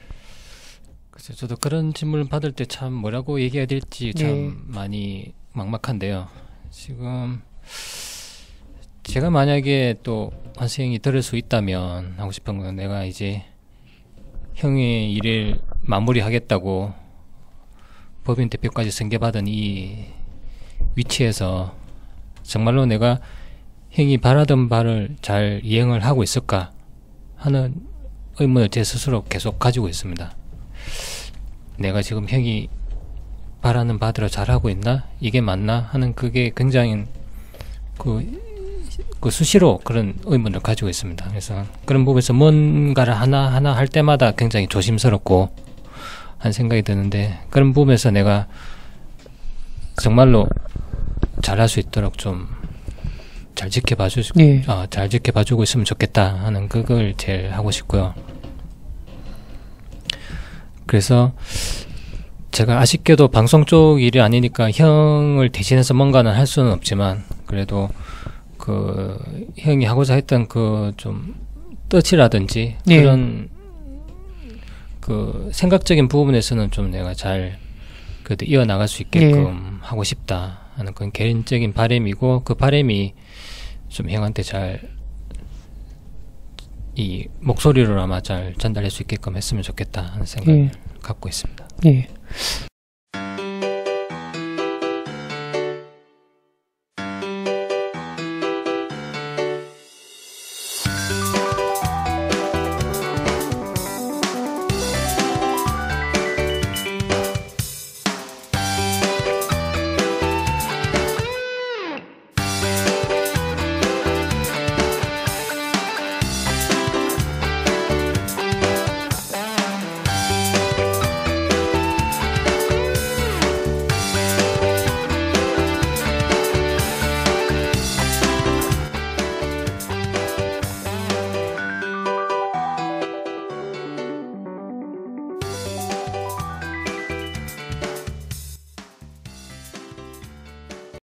B: 글쎄, 저도 그런 질문을 받을 때 참 뭐라고 얘기해야 될지 참
A: 예.
B: 많이 막막한데요. 지금 제가 만약에 또 환승이 들을 수 있다면 하고 싶은 건, 내가 이제 형의 일을 마무리하겠다고 법인 대표까지 승계받은 이 위치에서 정말로 내가 형이 바라던 바를 잘 이행을 하고 있을까 하는 의문을 제 스스로 계속 가지고 있습니다. 내가 지금 형이 바라는 바대로 잘하고 있나? 이게 맞나? 하는, 그게 굉장히 그 수시로 그런 의문을 가지고 있습니다. 그래서 그런 부분에서 뭔가를 하나 할 때마다 굉장히 조심스럽고 한 생각이 드는데, 그런 부분에서 내가 정말로 잘할 수 있도록 좀 잘
A: 예.
B: 잘 지켜봐주고 있으면 좋겠다 하는, 그걸 제일 하고 싶고요. 그래서 제가 아쉽게도 방송 쪽 일이 아니니까 형을 대신해서 뭔가는 할 수는 없지만, 그래도 그 형이 하고자 했던 그 좀 뜻이라든지
A: 예.
B: 그런 그 생각적인 부분에서는 좀 내가 잘 그래도 이어나갈 수 있게끔 하고 싶다 하는 그런 개인적인 바람이고, 그 바람이 좀 형한테 잘 이 목소리로 아마 잘 전달할 수 있게끔 했으면 좋겠다 하는 생각을 갖고 있습니다.
A: 예.